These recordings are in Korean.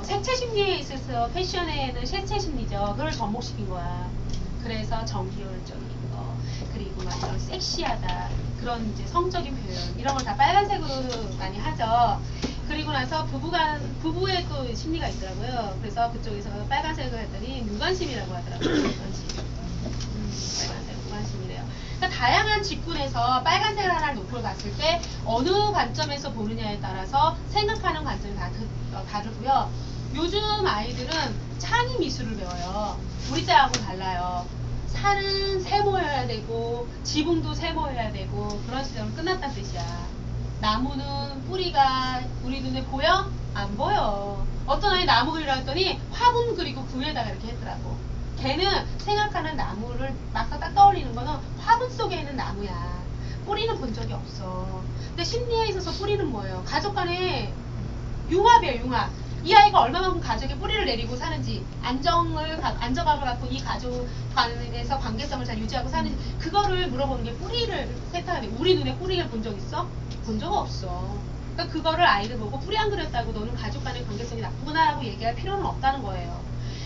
색채 심리에 있어서 패션에는 색채 심리죠. 그걸 접목시킨 거야. 그래서 정기효율적인 거, 그리고 막 이런 섹시하다, 그런 이제 성적인 표현, 이런 걸 다 빨간색으로 많이 하죠. 그리고 나서 부부의 또 심리가 있더라고요. 그래서 그쪽에서 빨간색을 했더니 무관심이라고 하더라고요. 무관심. 빨간색 무관심이래요. 그러니까 다양한 직군에서 빨간색 하나를 놓고 봤을 때 어느 관점에서 보느냐에 따라서 생각하는 관점이 다르고요. 요즘 아이들은 창의 미술을 배워요. 우리 때하고는 달라요. 산은 세모여야 되고 지붕도 세모여야 되고 그런 시절은 끝났다는 뜻이야. 나무는 뿌리가 우리 눈에 보여? 안 보여. 어떤 아이 나무 그리라 했더니 화분 그리고 그 위에다가 이렇게 했더라고. 걔는 생각하는 나무를 막상 딱 떠올리는 거는 화분 속에 있는 나무야. 뿌리는 본 적이 없어. 근데 심리에 있어서 뿌리는 뭐예요? 가족 간의 융합이에요, 융합. 이 아이가 얼마만큼 가족의 뿌리를 내리고 사는지, 안정감을 갖고 이 가족 간에서 관계성을 잘 유지하고 사는지, 그거를 물어보는 게 뿌리를 세탁하는 거예요. 우리 눈에 뿌리를 본 적 있어? 본 적 없어. 그러니까 그거를 아이를 보고 뿌리 안 그렸다고 너는 가족 간의 관계성이 나쁘구나라고 얘기할 필요는 없다는 거예요.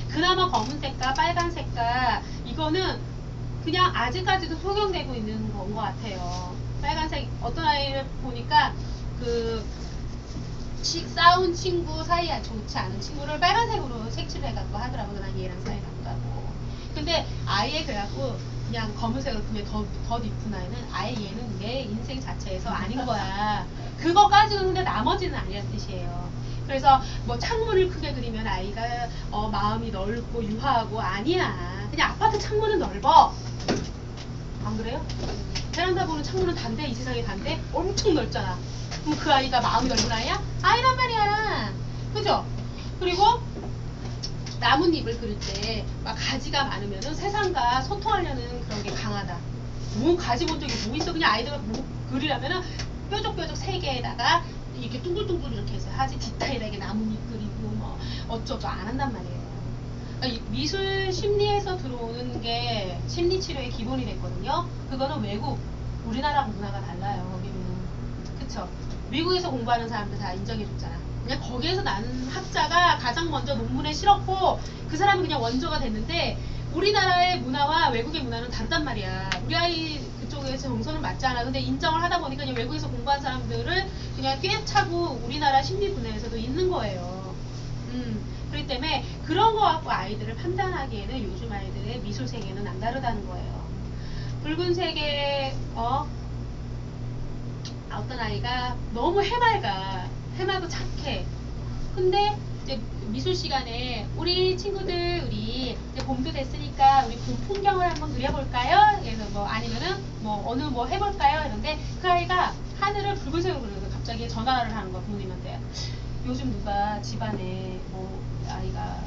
그나마 검은색과 빨간색과 이거는 그냥 아직까지도 소경되고 있는 건 것 같아요. 빨간색, 어떤 아이를 보니까 싸운 친구 사이에 좋지 않은 친구를 빨간색으로 색칠을 해갖고 하더라고요. 난 얘랑 사이 나쁘다고. 근데 아예 그래갖고 그냥 검은색으로 그냥 더 이쁜 아이는 아예 얘는 내 인생 자체에서 아닌 거야. 그거까지는 근데 나머지는 아니란 뜻이에요. 그래서 뭐 창문을 크게 그리면 아이가 마음이 넓고 유하하고 아니야. 그냥 아파트 창문은 넓어. 안 그래요? 베란다 보는 창문은 단데, 이 세상에 단데 엄청 넓잖아. 그럼 그 아이가 마음이 넓은 아이야? 아니란 말이야. 그죠? 그리고 나뭇잎을 그릴 때 막 가지가 많으면은 세상과 소통하려는 그런 게 강하다. 뭐 가지 본 적이 뭐 있어? 그냥 아이들가 뭐 그리려면은 뾰족뾰족 세 개에다가 이렇게 둥글둥글 이렇게 해서 하지, 디테일하게 나뭇잎 그리고 뭐 어쩌고 안 한단 말이에요. 그러니까 미술 심리에서 들어오는 게 심리치료의 기본이 됐거든요. 그거는 외국, 우리나라 문화가 달라요. 거기는. 그쵸? 미국에서 공부하는 사람들 다 인정해줬잖아. 그냥 거기에서 나는 학자가 가장 먼저 논문에 실었고 그 사람이 그냥 원조가 됐는데, 우리나라의 문화와 외국의 문화는 다르단 말이야. 우리 아이 그쪽에서 정서는 맞지 않아. 근데 인정을 하다 보니까 그냥 외국에서 공부한 사람들을 그냥 꿰차고 우리나라 심리 분야에서도 있는 거예요. 그렇기 때문에 그런 거 갖고 아이들을 판단하기에는 요즘 아이들의 미술 세계는 남다르다는 거예요. 붉은색의 어떤 아이가 너무 해맑고 착해. 근데 이제 미술 시간에 우리 친구들, 우리 이제 봄도 됐으니까 우리 봄 풍경을 한번 그려볼까요? 그래서 뭐 아니면은 뭐 어느 뭐 해볼까요? 이런데 그 아이가 하늘을 붉은색으로 그려서 갑자기 전화를 하는 거야, 부모님한테. 요즘 누가 집안에 뭐 아이가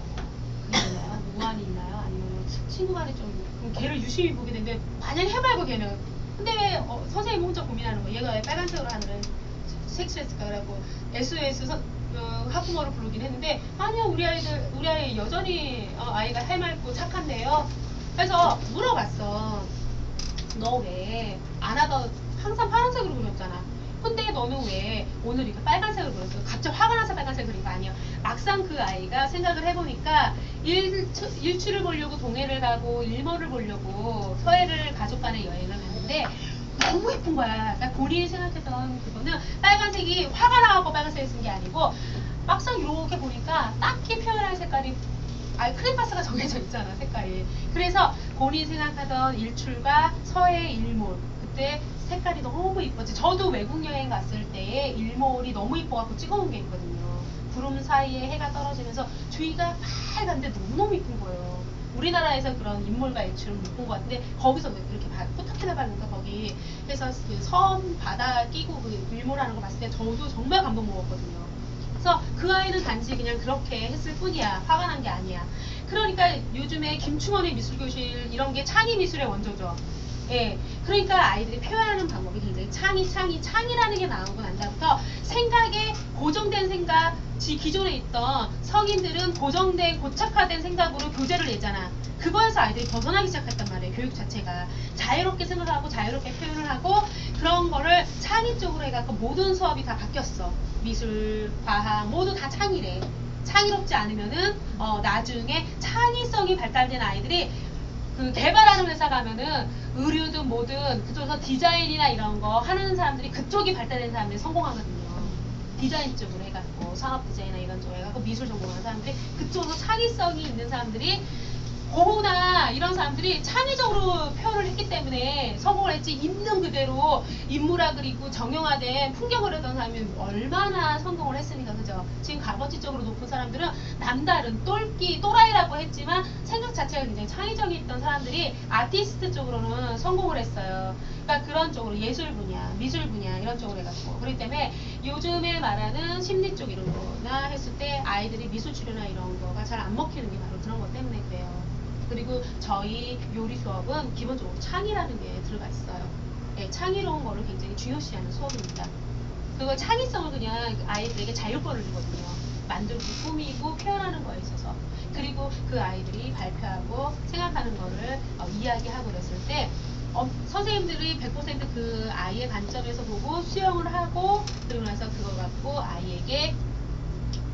그게 있나요? 무한이 있나요? 아니면 친구 간에 좀 그럼 걔를 유심히 보게 되는데 마냥 해맑고 걔는. 근데 왜 선생님 혼자 고민하는 거야. 얘가 왜 빨간색으로 하늘을 색칠했을까? 그래갖고 SOS 학부모를 부르긴 했는데, 아니요, 우리 아이 여전히 아이가 해맑고 착한데요. 그래서 물어봤어. 너 왜 안 하던 항상 파란색으로 그렸잖아. 근데 너는 왜 오늘 이렇게 빨간색으로 그렸어? 갑자기 화가 나서 빨간색을 그린 거 아니야. 막상 그 아이가 생각을 해보니까 일출을 보려고 동해를 가고 일몰을 보려고 서해를 가족 간의 여행을 갔는데 너무 예쁜 거야. 그러니까 본인이 생각했던 그거는 빨간색이 화가 나고 빨간색을 쓴 게 아니고, 막상 이렇게 보니까 딱히 표현할 색깔이 크레파스가 정해져 있잖아, 색깔이. 그래서 본인이 생각하던 일출과 서해 일몰, 그때 색깔이 너무 이뻤지. 저도 외국 여행 갔을 때 일몰이 너무 이뻐갖고 찍어놓은 게 있거든요. 구름 사이에 해가 떨어지면서 주위가 빨간데 너무너무 이쁜 거예요. 우리나라에서 그런 인물과 일출을 못 본 것 같은데 거기서 왜 그렇게 포탁해나 봤는가 거기. 그래서 그 섬 바다 끼고 그 일몰하는 거 봤을 때 저도 정말 감동 먹었거든요. 그래서 그 아이는 단지 그냥 그렇게 했을 뿐이야. 화가 난 게 아니야. 그러니까 요즘에 김충원의 미술교실 이런 게 창의 미술의 원조죠. 예. 그러니까 아이들이 표현하는 방법이 굉장히 창의라는 게 나오고 난 다음부터 생각에 고정된 생각, 기존에 있던 성인들은 고착화된 생각으로 교재를 내잖아. 그거에서 아이들이 벗어나기 시작했단 말이에요. 교육 자체가. 자유롭게 생각하고 자유롭게 표현을 하고 그런 거를 창의 쪽으로 해갖고 모든 수업이 다 바뀌었어. 미술, 과학 모두 다 창의래. 창의롭지 않으면은 나중에 창의성이 발달된 아이들이 그 개발하는 회사 가면은 의류든 뭐든 그쪽에서 디자인이나 이런 거 하는 사람들이 그쪽이 발달된 사람들이 성공하거든요. 디자인 쪽으로 해갖고 상업 디자인이나 이런 쪽으로 해갖고 미술 전공하는 사람들이 그쪽으로 창의성이 있는 사람들이 고우나 이런 사람들이 창의적으로 표현을 했기 때문에 성공을 했지, 있는 그대로 인물화 그리고 정형화된 풍경을 하던 사람이 얼마나 성공을 했으니까. 그죠? 지금 값어치적으로 높은 사람들은 남다른 또라이라고 했지만 생각 자체가 굉장히 창의적이 있던 사람들이 아티스트 쪽으로는 성공을 했어요. 그러니까 그런 쪽으로 예술 분야, 미술 분야 이런 쪽으로 해갖고. 그렇기 때문에 요즘에 말하는 심리 쪽 이런 거나 했을 때 아이들이 미술 치료나 이런 거가 잘 안 먹히는 게 바로 그런 것 때문에 그래요. 그리고 저희 요리 수업은 기본적으로 창의라는 게 들어가 있어요. 네, 창의로운 거를 굉장히 중요시하는 수업입니다. 그걸 창의성을 그냥 아이들에게 자율권을 주거든요. 만들고 꾸미고 표현하는 거에 있어서. 그리고 그 아이들이 발표하고 생각하는 거를 이야기하고 그랬을 때 선생님들이 100% 그 아이의 관점에서 보고 수용을 하고, 그리고 나서 그거 갖고 아이에게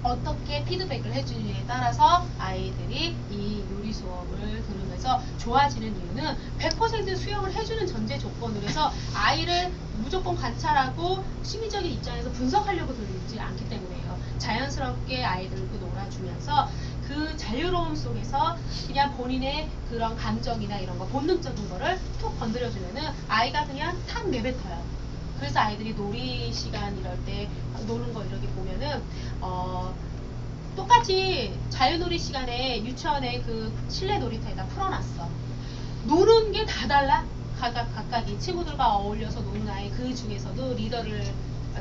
어떻게 피드백을 해주느냐에 따라서 아이들이 이 요리 수업을 들으면서 좋아지는 이유는 100% 수용을 해주는 전제 조건으로 해서 아이를 무조건 관찰하고 심리적인 입장에서 분석하려고 들지 않기 때문에요. 자연스럽게 아이들과 놀아주면서 그 자유로움 속에서 그냥 본인의 그런 감정이나 이런 거 본능적인 거를 툭 건드려주면은 아이가 그냥 탁 내뱉어요. 그래서 아이들이 놀이 시간 이럴 때 노는 거 이렇게 보면은 똑같이 자유놀이 시간에 유치원에 그 실내 놀이터에다 풀어놨어. 노는 게 다 달라. 각각이 친구들과 어울려서 노는 아이, 그 중에서도 리더를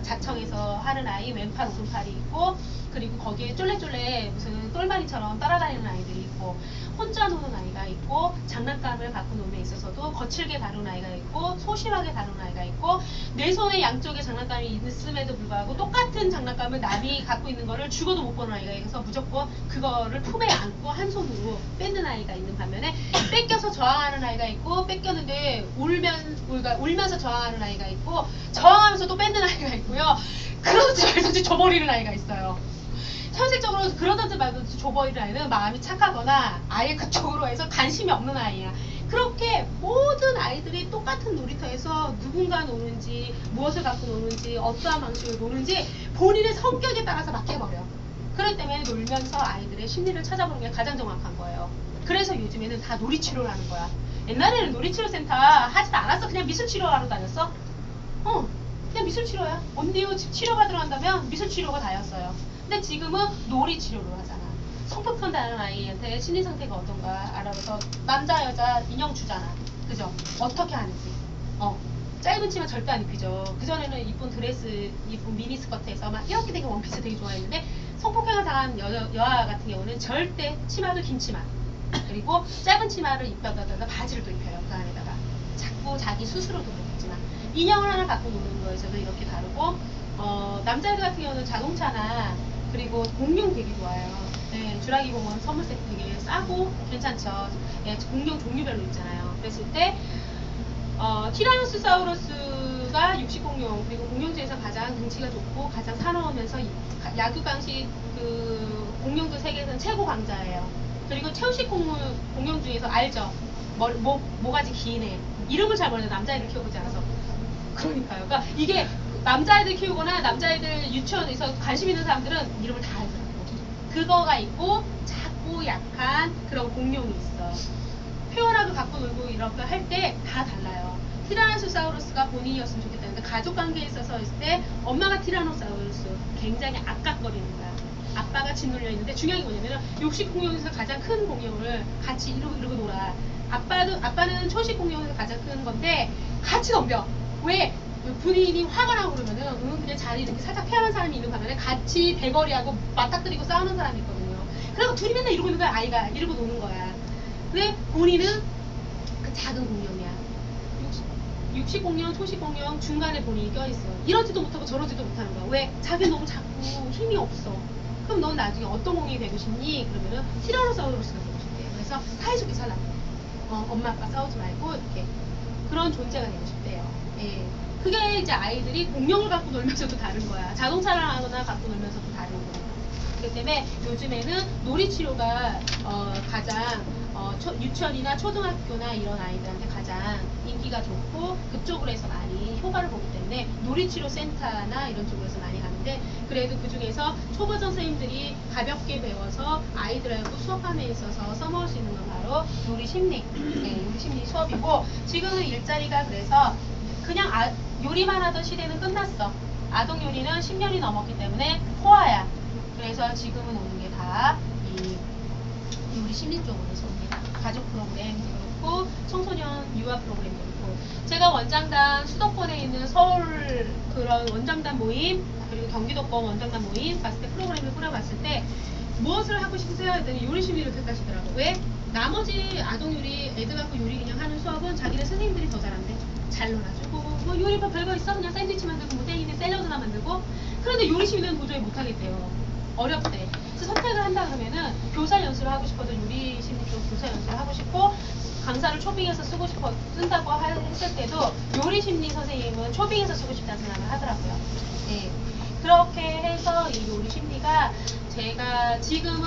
자청해서 하는 아이, 왼팔 오른팔이 있고, 그리고 거기에 쫄래쫄래 무슨 똘마니처럼 따라다니는 아이들이 있고, 혼자 노는 아이가 있고, 장난감을 갖고 노는 데 있어서도 거칠게 다루는 아이가 있고, 소심하게 다루는 아이가 있고, 내 손에 양쪽에 장난감이 있음에도 불구하고 똑같은 장난감을 남이 갖고 있는 거를 죽어도 못 보는 아이가 있어서 무조건 그거를 품에 안고 한 손으로 뺏는 아이가 있는 반면에, 뺏겨서 저항하는 아이가 있고, 뺏겼는데 울면서 저항하는 아이가 있고, 저항하면서 또 뺏는 아이가 있고요. 그러지 말든지 줘버리는 아이가 있어요. 현실적으로 그러든지 말든지 줘버리는 아이는 마음이 착하거나 아예 그쪽으로 해서 관심이 없는 아이야. 그렇게 모든 아이들이 똑같은 놀이터에서 누군가 노는지, 무엇을 갖고 노는지, 어떠한 방식으로 노는지 본인의 성격에 따라서 맡겨버려. 그렇기 때문에 놀면서 아이들의 심리를 찾아보는 게 가장 정확한 거예요. 그래서 요즘에는 다 놀이치료를 하는 거야. 옛날에는 놀이치료센터 하지도 않았어. 그냥 미술치료하러 다녔어. 그냥 미술치료야. 언니요 치료받으러 간다면 미술치료가 다였어요. 근데 지금은 놀이치료를 하잖아. 성폭행 당하는 아이한테 심리상태가 어떤가 알아봐서 남자 여자 인형 주잖아. 그죠? 어떻게 하는지. 짧은 치마 절대 안 입히죠. 그전에는 이쁜 드레스, 이쁜 미니스커트에서 막 이렇게 되게 원피스 되게 좋아했는데, 성폭행을 당한 여아 같은 경우는 절대 치마도 긴 치마, 그리고 짧은 치마를 입혀다가 바지를 또 입혀요. 그 안에다가 자꾸 자기 스스로도 그렇겠지만 인형을 하나 갖고 노는 거에서도 이렇게 다르고, 남자애들 같은 경우는 자동차나 그리고 공룡 되게 좋아요. 네, 주라기 공원 선물 세트 되게 싸고 괜찮죠. 네, 공룡 종류별로 있잖아요. 그랬을 때 티라노사우루스가 육식공룡, 그리고 공룡 중에서 가장 등치가 좋고 가장 사나우면서 야구 강식 그 공룡들 세계에서는 최고 강자예요. 그리고 채우식 공룡 중에서 알죠? 모가지 긴 애. 이름을 잘 모르는 남자애들 키워보지 않아서. 그러니까요. 그러니까 이게 남자애들 키우거나 남자애들 유치원에서 관심 있는 사람들은 이름을 다 알더라고요. 그거가 있고 작고 약한 그런 공룡이 있어. 표현하고 갖고 놀고 이런 거 할 때 다 달라요. 티라노사우루스가 본인이었으면 좋겠다는데 가족관계에 있어서 있을 때 엄마가 티라노사우루스 굉장히 악각거리는 거야. 아빠가 짓눌려 있는데 중요한 게 뭐냐면 육식 공룡에서 가장 큰 공룡을 같이 이러고 놀아. 아빠는 초식 공룡에서 가장 큰 건데 같이 덤벼. 왜? 본인이 화가 나고 그러면은 그냥 자리 이렇게 살짝 피하는 사람이 있는 반면에 같이 대거리하고 맞닥뜨리고 싸우는 사람이 있거든요. 그래서 둘이 맨날 이러고 있는 거야. 아이가 이러고 노는 거야. 근데 본인은 그 작은 공룡이야. 육식 공룡, 초식 공룡 중간에 본인이 껴있어. 이러지도 못하고 저러지도 못하는 거야. 왜? 자기는 너무 작고 힘이 없어. 그럼 넌 나중에 어떤 공룡이 되고 싶니? 그러면은 티라노사우루스가 되고 싶대. 그래서 사이좋게 살라고. 엄마 아빠 싸우지 말고 이렇게 그런 존재가 되고 싶대요. 예. 그게 이제 아이들이 공룡을 갖고 놀면서도 다른 거야. 자동차를 하거나 갖고 놀면서도 다른 거야. 그렇기 때문에 요즘에는 놀이치료가 가장 유치원이나 초등학교나 이런 아이들한테 가장 인기가 좋고 그쪽으로 해서 많이 효과를 보기 때문에 놀이치료 센터나 이런 쪽으로서 많이 가는데, 그래도 그 중에서 초보전 선생님들이 가볍게 배워서 아이들하고 수업함에 있어서 써먹을 수 있는 건 바로 요리심리, 네, 요리심리 수업이고, 지금은 일자리가 그래서 그냥 요리만 하던 시대는 끝났어. 아동 요리는 10년이 넘었기 때문에 포화야. 그래서 지금은 오는 게 다 이 요리 심리 쪽으로서 옵니다. 가족 프로그램 그렇고 청소년 유아 프로그램도 있고, 제가 원장단 수도권에 있는 서울 그런 원장단 모임 그리고 경기도권 원장단 모임 봤을 때 프로그램을 꾸려봤을 때 무엇을 하고 싶으세요? 했더니 요리 심리를 택하시더라고. 왜? 나머지 아동 요리 애들 갖고 요리 그냥 하는 수업은 자기네 선생님들이 더 잘한대. 잘 놀아주고 뭐 요리법 별거 있어? 그냥 샌드위치 만들고 뭐 땡이네 샐러드나 만들고. 그런데 요리 심리는 도저히 못하겠대요. 어렵대. 그래서 선택을 한다 그러면은 교사 연수를 하고 싶어도 요리 심리 쪽 교사 연수를 하고 싶고, 강사를 초빙해서 쓴다고 했을 때도 요리 심리 선생님은 초빙해서 쓰고 싶다는 생각을 하더라고요. 네. 그렇게 해서 이 요리 심리가 제가 지금은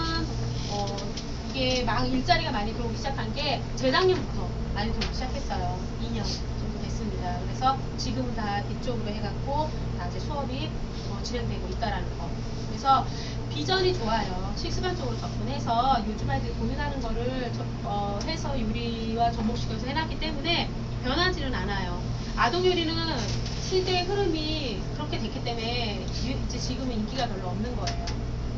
이게 막 일자리가 많이 들어오기 시작한 게 재작년부터 많이 들어오기 시작했어요. 2년 정도 됐습니다. 그래서 지금은 다 이쪽으로 해갖고 다 이제 수업이 진행되고 있다라는 거. 그래서 비전이 좋아요. 식습관 쪽으로 접근해서 요즘 아이들이 고민하는 거를 해서 요리와 접목시켜서 해놨기 때문에 변하지는 않아요. 아동 요리는 시대의 흐름이 그렇게 됐기 때문에 이제 지금은 인기가 별로 없는 거예요.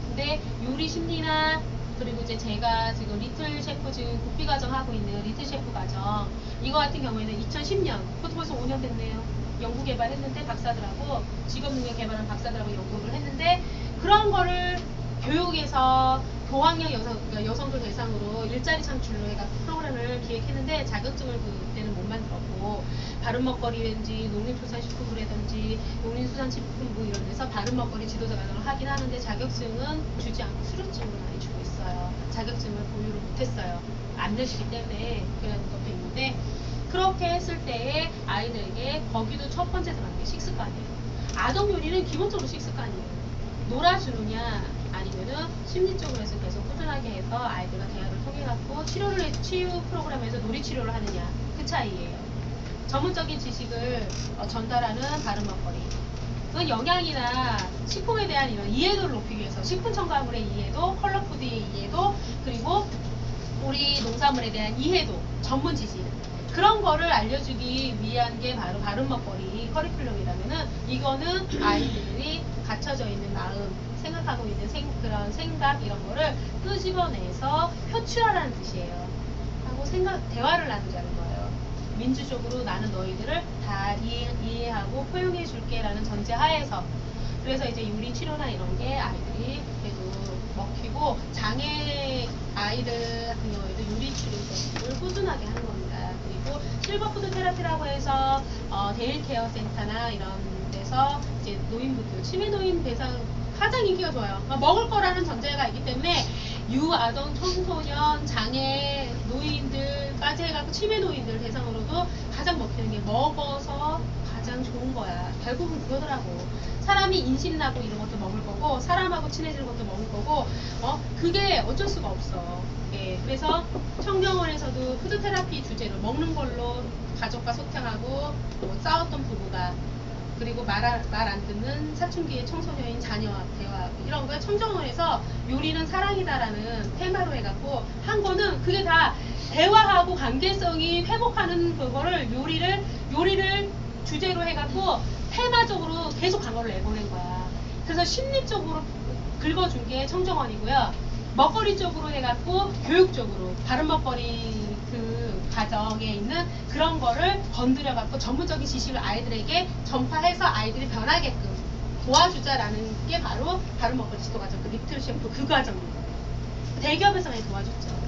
근데 요리 심리나 그리고 이제 제가 지금 리틀 셰프 지금 국비 과정 하고 있는 리틀 셰프 과정, 이거 같은 경우에는 2010년, 그것도 벌써 5년 됐네요. 연구 개발했는데 박사들하고 직업 능력 개발한 박사들하고 연구를 했는데, 그런 거를 교육에서 고학력 여성들 대상으로 일자리 창출로 해가 프로그램을 기획했는데 자격증을 그때는 못 만들었고, 바른 먹거리라든지 농림축산식품부라든지 농림수산식품부 이런 데서 바른 먹거리 지도자 과정을 하긴 하는데 자격증은 주지 않고 수료증으로 많이 주고 있어요. 자격증을 보유를 못했어요. 안 되시기 때문에 그런 것도 있는데, 그렇게 했을 때에 아이들에게 거기도 첫 번째 들어가는 게 식습관이에요. 아동 요리는 기본적으로 식습관이에요. 놀아주느냐 아니면은 심리적으로 해서 계속 꾸준하게 해서 아이들과 대화를 통해 갖고 치유 프로그램에서 놀이 치료를 하느냐, 그 차이예요. 전문적인 지식을 전달하는 바른 먹거리, 그건 영양이나 식품에 대한 이런 이해도를 높이기 위해서 식품 첨가물의 이해도, 컬러푸드의 이해도, 그리고 우리 농산물에 대한 이해도, 전문 지식, 그런 거를 알려주기 위한 게 바로 바른 먹거리 커리큘럼이라면은, 이거는 아이들이 갇혀져 있는 마음, 생각하고 있는 그런 생각 이런 거를 끄집어내서 표출하라는 뜻이에요. 하고 대화를 나누자는 거예요. 민주적으로 나는 너희들을 다 이해하고 포용해 줄게 라는 전제 하에서. 그래서 이제 요리 치료나 이런 게 아이들이 그래도 먹히고, 장애 아이들 같은 경우에도 요리 치료를 꾸준하게 하는 겁니다. 그리고 실버푸드 테라피라고 해서 데일케어 센터나 이런 데서 이제 노인분들, 치매 노인 대상 가장 인기가 좋아요. 먹을 거라는 전제가 있기 때문에 유아동, 청소년, 장애 노인들까지 해갖고 치매 노인들 대상으로도 가장 먹히는 게 먹어서 가장 좋은 거야. 결국은 그거더라고. 사람이 인신나고 이런 것도 먹을 거고, 사람하고 친해지는 것도 먹을 거고, 그게 어쩔 수가 없어. 예, 그래서 청정원에서도 푸드테라피 주제로 먹는 걸로 가족과 소통하고, 싸웠던 부부가, 그리고 말 안 듣는 사춘기의 청소년인 자녀와 대화하고, 이런 거에 청정원에서 요리는 사랑이다라는 테마로 해갖고 한 거는, 그게 다 대화하고 관계성이 회복하는 그거를 요리를 주제로 해갖고 테마적으로 계속 광고를 내보낸 거야. 그래서 심리적으로 긁어준 게 청정원이고요. 먹거리 쪽으로 해갖고 교육적으로 바른 먹거리 그 과정에 있는 그런 거를 건드려갖고 전문적인 지식을 아이들에게 전파해서 아이들이 변하게끔 도와주자라는 게 바로 바른 먹거리 지도 과정, 그 리틀 셰프 그 과정입니다. 대기업에서 많이 도와줬죠.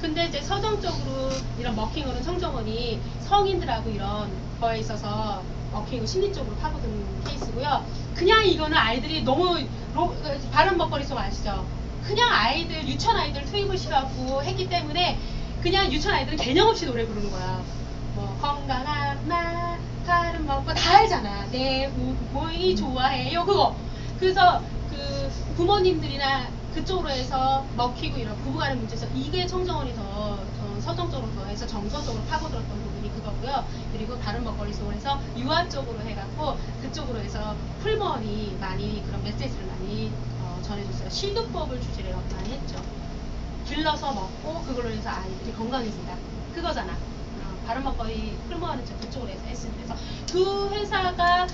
근데 이제 서정적으로 이런 먹힌 거는 청정원이 성인들하고 이런 거에 있어서 먹히고 심리적으로 파고든 케이스고요. 그냥 이거는 아이들이 너무 바른 먹거리 속 아시죠? 그냥 아이들, 유치원 아이들 투입을 시켜갖고 했기 때문에 그냥 유치원 아이들은 개념 없이 노래 부르는 거야. 뭐 건강한 맛, 바른 먹고 다 알잖아. 내 몸이 좋아해요 그거. 그래서 그 부모님들이나 그쪽으로 해서 먹히고 이런 부부간의 문제에서 이게 청정원이 더 서정적으로 더 해서 정서적으로 파고들었던 부분이 그거고요. 그리고 다른 먹거리 속으로 해서 유아 쪽으로 해갖고 그쪽으로 해서 풀무원이 많이 그런 메시지를 많이 전해줬어요. 실두법을 주제로 많이 했죠. 길러서 먹고 그걸로 해서 아이들이 건강해진다. 그거잖아. 다른 먹거리 풀무원은 그쪽으로 해서 했습니다. 그래서 그 회사가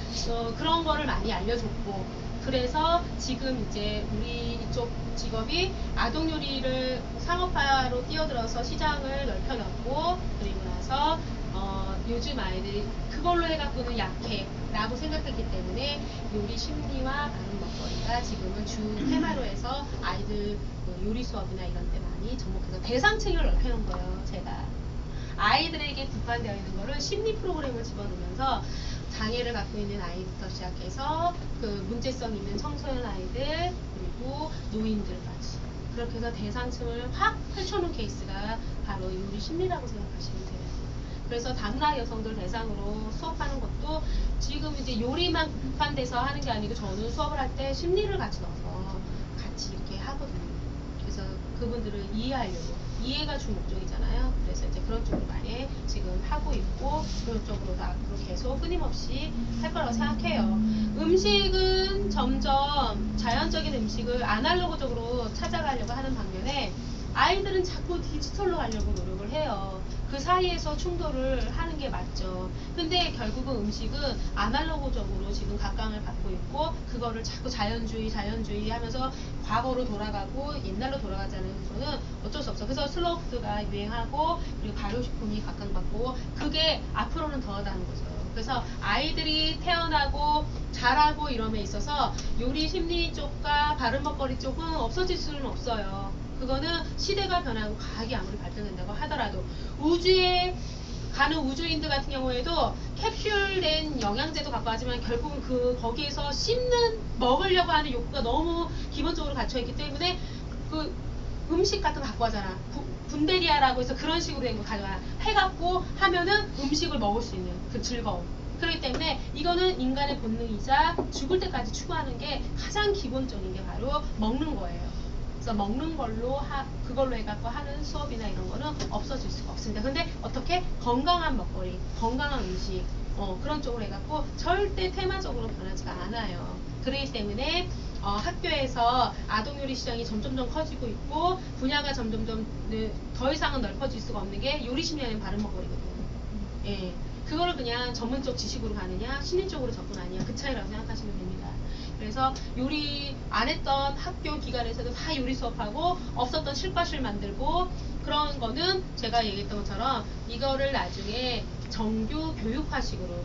그런 거를 많이 알려줬고 그래서 지금 이제 우리 이쪽 직업이 아동 요리를 상업화로 뛰어들어서 시장을 넓혀놨고 그리고 나서 요즘 아이들이 그걸로 해갖고는 약해라고 생각했기 때문에 요리 심리와 다른 먹거리가 지금은 주 테마로 해서 아이들 요리 수업이나 이런 데 많이 접목해서 대상층을 넓혀놓은 거예요. 제가 아이들에게 국한되어 있는 거를 심리 프로그램을 집어넣으면서 장애를 갖고 있는 아이부터 시작해서 그 문제성 있는 청소년 아이들 그리고 노인들까지 그렇게 해서 대상층을 확 펼쳐놓은 케이스가 바로 요리 심리라고 생각하시면 돼요. 그래서 당나 여성들 대상으로 수업하는 것도 지금 이제 요리만 국한돼서 하는 게 아니고 저는 수업을 할 때 심리를 같이 넣어서 같이 이렇게 하거든요. 그래서 그분들을 이해하려고 이해가 주 목적이잖아요. 그래서 이제 그런 쪽으로 많이 지금 하고 있고 그런 쪽으로도 앞으로 계속 끊임없이 할 거라고 생각해요. 음식은 점점 자연적인 음식을 아날로그적으로 찾아가려고 하는 반면에 아이들은 자꾸 디지털로 가려고 노력을 해요. 그 사이에서 충돌을 하는 게 맞죠. 근데 결국은 음식은 아날로그적으로 지금 각광을 받고 있고 그거를 자꾸 자연주의 하면서 과거로 돌아가고 옛날로 돌아가자는 거는 어쩔 수 없어. 그래서 슬로우 푸드가 유행하고 그리고 발효식품이 각광받고 그게 앞으로는 더 하다는 거죠. 그래서 아이들이 태어나고 자라고 이럼에 있어서 요리 심리 쪽과 바른 먹거리 쪽은 없어질 수는 없어요. 그거는 시대가 변하고 과학이 아무리 발전된다고 하더라도 우주에 가는 우주인들 같은 경우에도 캡슐된 영양제도 갖고 하지만 결국은 거기에서 씹는 먹으려고 하는 욕구가 너무 기본적으로 갇혀있기 때문에 그 음식 같은 거 갖고 하잖아. 분데리아라고 해서 그런 식으로 된 거 가져와 해갖고 하면은 음식을 먹을 수 있는 그 즐거움. 그렇기 때문에 이거는 인간의 본능이자 죽을 때까지 추구하는 게 가장 기본적인 게 바로 먹는 거예요. 그래서 먹는 걸로 그걸로 해갖고 하는 수업이나 이런 거는 없어질 수가 없습니다. 근데 어떻게 건강한 먹거리, 건강한 음식 그런 쪽으로 해갖고 절대 테마적으로 변하지가 않아요. 그렇기 때문에 학교에서 아동요리 시장이 점점점 커지고 있고 분야가 점점점 더 이상은 넓어질 수가 없는 게 요리 심리하는 바른 먹거리거든요. 예, 그거를 그냥 전문적 지식으로 가느냐 심리적으로 접근하느냐 그 차이라고 생각하시면 됩니다. 그래서 요리 안 했던 학교 기관에서도 다 요리 수업하고 없었던 실과실 만들고 그런 거는 제가 얘기했던 것처럼 이거를 나중에 정규 교육화식으로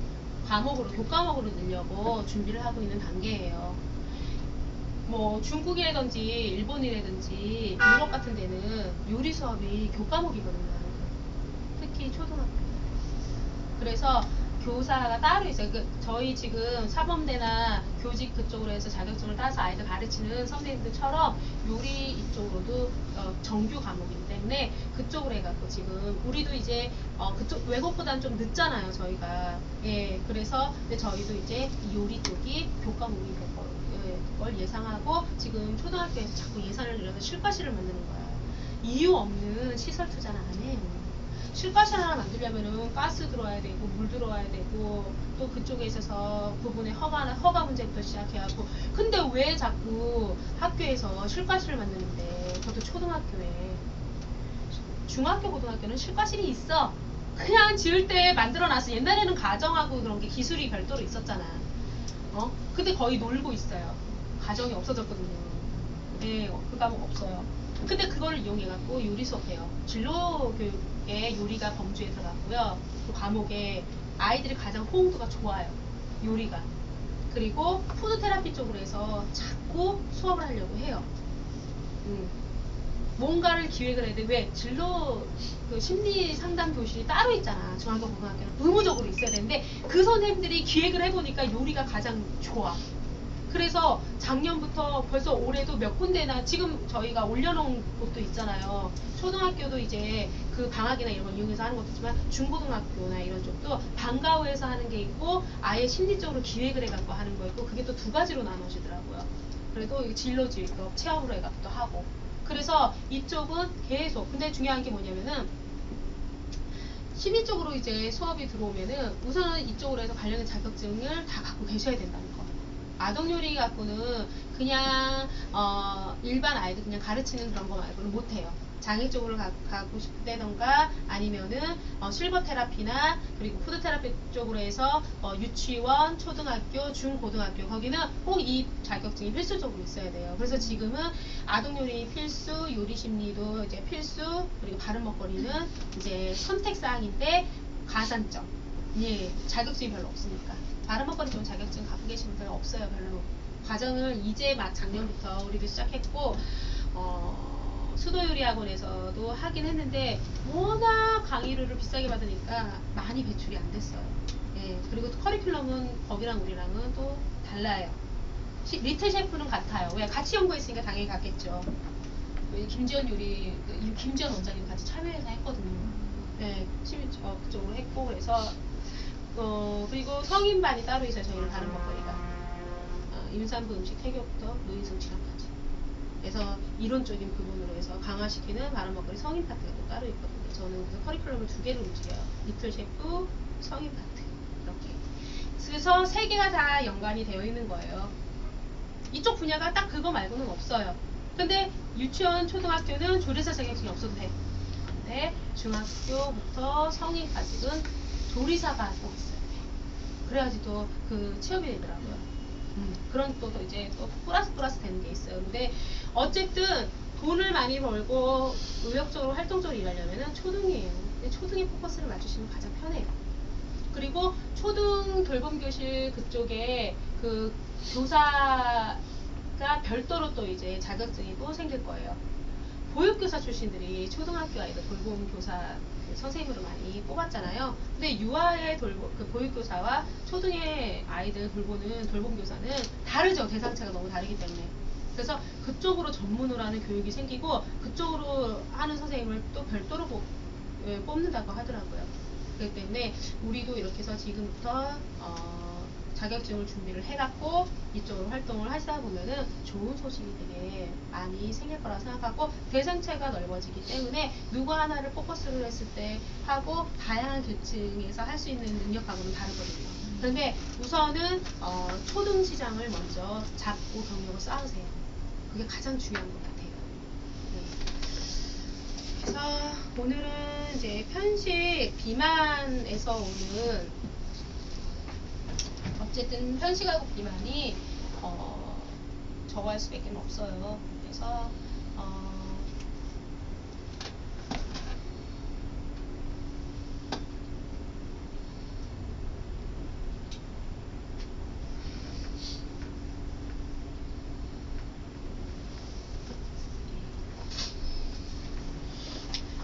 과목으로 교과목으로 넣으려고 준비를 하고 있는 단계예요. 뭐 중국이라든지 일본이라든지 유럽 같은 데는 요리 수업이 교과목이거든요. 특히 초등학교. 그래서 교사가 따로 있어요. 저희 지금 사범대나 교직 그쪽으로 해서 자격증을 따서 아이들 가르치는 선생님들처럼 요리 이쪽으로도 정규 과목이기 때문에 그쪽으로 해갖고 지금 우리도 이제 그쪽 외국보다는 좀 늦잖아요. 저희가. 예, 그래서 근데 저희도 이제 요리 쪽이 교과목이 될 걸 예상하고 지금 초등학교에서 자꾸 예산을 들여서 실과실을 만드는 거야. 이유 없는 시설 투자는 안 해요. 실과실 하나 만들려면은 가스 들어와야 되고 물 들어와야 되고 또 그쪽에 있어서 부분의 허가 문제부터 시작해갖고 근데 왜 자꾸 학교에서 실과실을 만드는데 그것도 초등학교에 중학교 고등학교는 실과실이 있어. 그냥 지을 때 만들어놨어. 옛날에는 가정하고 그런 게 기술이 별도로 있었잖아. 근데 거의 놀고 있어요. 가정이 없어졌거든요. 네, 그 과목 없어요. 근데 그걸 이용해갖고 요리 수업해요. 진로 교육에 요리가 범주에 들어갔고요. 그 과목에 아이들이 가장 호응도가 좋아요. 요리가. 그리고 푸드테라피 쪽으로 해서 자꾸 수업을 하려고 해요. 뭔가를 기획을 해야 돼. 왜? 진로 그 심리 상담 교실이 따로 있잖아. 중학교 고등학교는 의무적으로 있어야 되는데 그 선생님들이 기획을 해보니까 요리가 가장 좋아. 그래서 작년부터 벌써 올해도 몇 군데나 지금 저희가 올려놓은 곳도 있잖아요. 초등학교도 이제 그 방학이나 이런 걸 이용해서 하는 것도 있지만 중고등학교나 이런 쪽도 방과후에서 하는 게 있고 아예 심리적으로 기획을 해갖고 하는 거 있고 그게 또 두 가지로 나눠지더라고요. 그래도 이거 진로지 이거 체험으로 해갖고 하고. 그래서 이쪽은 계속. 근데 중요한 게 뭐냐면은 심의 쪽으로 이제 수업이 들어오면은 우선은 이쪽으로 해서 관련된 자격증을 다 갖고 계셔야 된다는 거. 아동 요리 갖고는 그냥 일반 아이들 그냥 가르치는 그런 거 말고는 못해요. 장애 쪽으로 가고 싶다던가 아니면은 실버 테라피나 그리고 푸드 테라피 쪽으로 해서 유치원, 초등학교, 중고등학교 거기는 꼭 이 자격증이 필수적으로 있어야 돼요. 그래서 지금은 아동 요리 필수, 요리 심리도 이제 필수, 그리고 바른 먹거리는 이제 선택 사항인데 가산점. 예, 자격증이 별로 없으니까. 바른 먹거리 좀 자격증 갖고 계신 분들은 없어요, 별로. 과정을 이제 막 작년부터 우리도 시작했고 수도요리학원에서도 하긴 했는데 워낙 강의료를 비싸게 받으니까 많이 배출이 안 됐어요. 예, 그리고 커리큘럼은 거기랑 우리랑은 또 달라요. 리틀 셰프는 같아요. 왜? 같이 연구했으니까 당연히 같겠죠. 김지연 김지연 원장님 같이 참여해서 했거든요. 네, 그쪽으로 했고 그래서 그리고 성인반이 따로 있어요. 저희는 다른 먹거리가 임산부 음식 태교부터 노인성 질환까지. 그래서 이론적인 부분으로 해서 강화시키는 바른 먹거리 성인 파트가 또 따로 있거든요. 저는 그래서 커리큘럼을 2개를 움직여요. 리틀 셰프, 성인 파트 이렇게. 그래서 3개가 다 연관이 되어 있는 거예요. 이쪽 분야가 딱 그거 말고는 없어요. 근데 유치원, 초등학교는 조리사 자격증이 없어도 돼. 근데 중학교부터 성인까지는 조리사가 꼭 있어야 돼. 그래야지 또 그 취업이 되더라고요. 그런 또 이제 또 플러스 되는 게 있어요. 근데 어쨌든 돈을 많이 벌고 의욕적으로 활동적으로 일하려면은 초등이에요. 근데 초등에 포커스를 맞추시면 가장 편해요. 그리고 초등 돌봄교실 그쪽에 그 교사가 별도로 또 이제 자격증이 또 생길 거예요. 보육교사 출신들이 초등학교 아이들 돌봄교사 선생님으로 많이 뽑았잖아요. 근데 유아의 그 보육교사와 초등의 아이들 돌보는 돌봄교사는 다르죠. 대상체가 너무 다르기 때문에. 그래서 그쪽으로 전문으로 하는 교육이 생기고 그쪽으로 하는 선생님을 또 별도로 뽑는다고 하더라고요. 그렇기 때문에 우리도 이렇게 해서 지금부터 자격증을 준비를 해갖고 이쪽으로 활동을 하시다 보면은 좋은 소식이 되게 많이 생길 거라고 생각하고 대상체가 넓어지기 때문에 누구 하나를 포커스를 했을 때 하고 다양한 계층에서 할 수 있는 능력하고는 다르거든요. 그런데 우선은 초등 시장을 먼저 잡고 경력을 쌓으세요. 그게 가장 중요한 것 같아요. 네. 그래서 오늘은 이제 편식 비만에서 오는 어쨌든 편식하고 비만이 저거할 수밖에 없어요. 그래서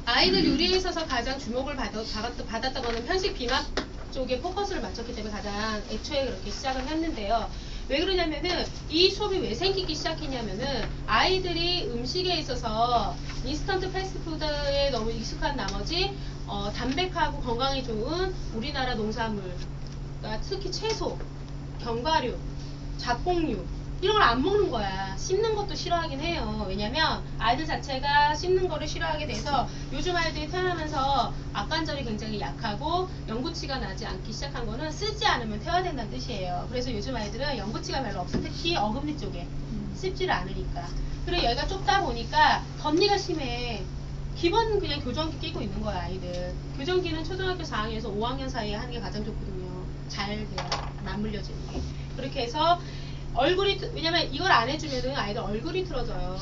아이들 요리에 있어서 가장 주목을 받았던 거는 편식 비만 쪽에 포커스를 맞췄기 때문에 가장 애초에 그렇게 시작을 했는데요. 왜 그러냐면은 이 수업이 왜 생기기 시작했냐면은 아이들이 음식에 있어서 인스턴트 패스트푸드에 너무 익숙한 나머지 담백하고 건강에 좋은 우리나라 농산물, 그러니까 특히 채소, 견과류, 잡곡류 이런 걸 안 먹는 거야. 씹는 것도 싫어하긴 해요. 왜냐면 아이들 자체가 씹는 거를 싫어하게 돼서 요즘 아이들이 태어나면서 악관절이 굉장히 약하고 영구치가 나지 않기 시작한 거는 쓰지 않으면 퇴화된다는 뜻이에요. 그래서 요즘 아이들은 영구치가 별로 없어. 특히 어금니 쪽에 씹지를 않으니까. 그리고 여기가 좁다 보니까 덧니가 심해. 기본 그냥 교정기 끼고 있는 거야 아이들. 교정기는 초등학교 4학년에서 5학년 사이에 하는 게 가장 좋거든요. 잘 돼요. 안 물려지는 게. 그렇게 해서 얼굴이, 왜냐면 이걸 안 해주면은 아이들 얼굴이 틀어져요.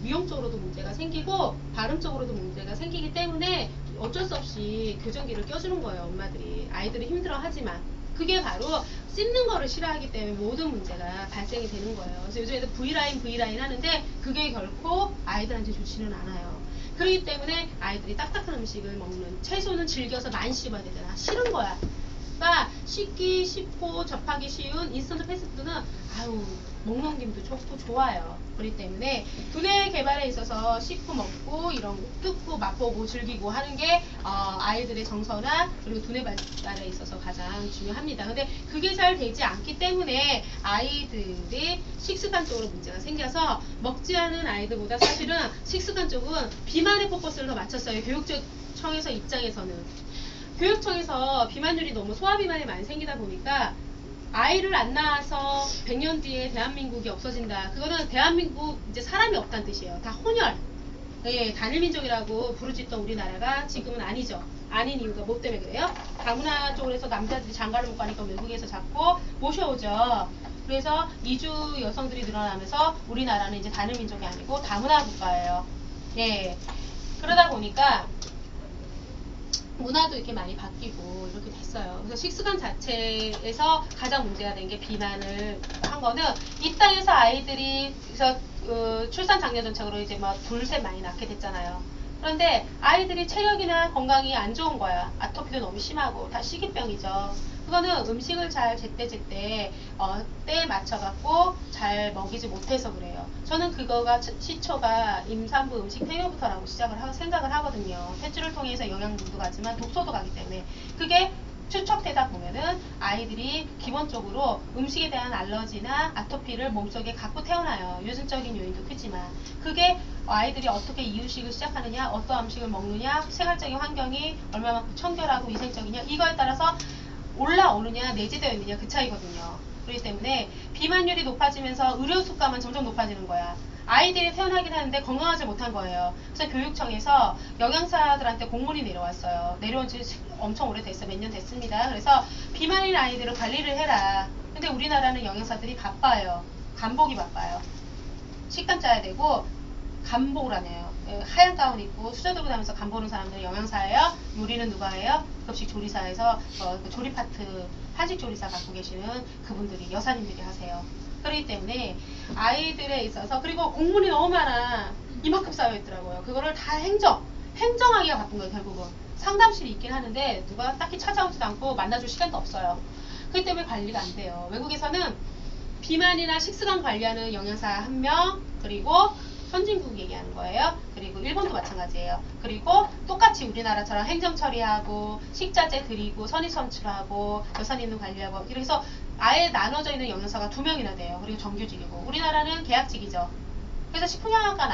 미용적으로도 문제가 생기고 발음적으로도 문제가 생기기 때문에 어쩔 수 없이 교정기를 껴주는 거예요. 엄마들이. 아이들이 힘들어하지만 그게 바로 씹는 거를 싫어하기 때문에 모든 문제가 발생이 되는 거예요. 그래서 요즘 애들 V라인 하는데 그게 결코 아이들한테 좋지는 않아요. 그렇기 때문에 아이들이 딱딱한 음식을 먹는, 채소는 즐겨서 많이 씹어야 되잖아. 싫은 거야. 쉽기 쉽고 접하기 쉬운 인스턴트 패스트푸드는 아유 먹넘김도 좋고 좋아요. 그렇기 때문에 두뇌 개발에 있어서 씹고 먹고 이런 거 뜯고 맛보고 즐기고 하는 게 아이들의 정서나 그리고 두뇌 발달에 있어서 가장 중요합니다. 근데 그게 잘 되지 않기 때문에 아이들이 식습관 쪽으로 문제가 생겨서 먹지 않은 아이들보다 사실은 식습관 쪽은 비만에 포커스를 더 맞췄어요. 교육청에서 입장에서는. 교육청에서 비만율이 너무 소아비만이 많이 생기다 보니까 아이를 안 낳아서 100년 뒤에 대한민국이 없어진다. 그거는 대한민국 이제 사람이 없다는 뜻이에요. 다 혼혈. 예, 단일민족이라고 부르짖던 우리나라가 지금은 아니죠. 아닌 이유가 뭐 때문에 그래요? 다문화 쪽으로 해서 남자들이 장가를 못 가니까 외국에서 자꾸 모셔오죠. 그래서 이주 여성들이 늘어나면서 우리나라는 이제 단일민족이 아니고 다문화 국가예요. 예. 그러다 보니까 문화도 이렇게 많이 바뀌고 이렇게 됐어요. 그래서 식습관 자체에서 가장 문제가 된 게 비만을 한 거는 이 땅에서 아이들이 그래서 출산 장려 정책으로 이제 막 둘, 셋 많이 낳게 됐잖아요. 그런데 아이들이 체력이나 건강이 안 좋은 거야. 아토피도 너무 심하고 다 식이병이죠. 그거는 음식을 잘 제때 때에 맞춰갖고 잘 먹이지 못해서 그래요. 저는 그거가 시초가 임산부 음식 퇴교부터라고 생각을 하거든요. 탯줄을 통해서 영양분도 가지만 독소도 가기 때문에 그게 추적되다 보면은 아이들이 기본적으로 음식에 대한 알러지나 아토피를 몸속에 갖고 태어나요. 유전적인 요인도 크지만 그게 아이들이 어떻게 이유식을 시작하느냐, 어떠한 음식을 먹느냐, 생활적인 환경이 얼마만큼 청결하고 위생적이냐 이거에 따라서 올라오느냐 내재되어 있느냐 그 차이거든요. 그렇기 때문에 비만율이 높아지면서 의료 수가만 점점 높아지는 거야. 아이들이 태어나긴 하는데 건강하지 못한 거예요. 그래서 교육청에서 영양사들한테 공문이 내려왔어요. 내려온 지 엄청 오래됐어요. 몇 년 됐습니다. 그래서 비만인 아이들을 관리를 해라. 근데 우리나라는 영양사들이 바빠요. 간복이 바빠요. 식단 짜야 되고 간복을 안 해요. 하얀 가운 입고 수저 들고 다니면서 간 보는 사람들은 영양사예요. 요리는 누가 해요? 급식 조리사에서 그 조리 파트 한식 조리사 갖고 계시는 그분들이 여사님들이 하세요. 그렇기 때문에 아이들에 있어서 그리고 공문이 너무 많아. 이만큼 쌓여있더라고요. 그거를 다 행정하기가 바쁜 거예요. 결국은 상담실이 있긴 하는데 누가 딱히 찾아오지도 않고 만나줄 시간도 없어요. 그렇기 때문에 관리가 안 돼요. 외국에서는 비만이나 식습관 관리하는 영양사 1명 그리고 선진국 얘기하는 거예요. 그리고 일본도 마찬가지예요. 그리고 똑같이 우리나라처럼 행정 처리하고 식자재 드리고 선의선출하고 여사님도 관리하고 그래서 아예 나눠져 있는 영양사가 2명이나 돼요. 그리고 정규직이고 우리나라는 계약직이죠. 그래서 식품영양과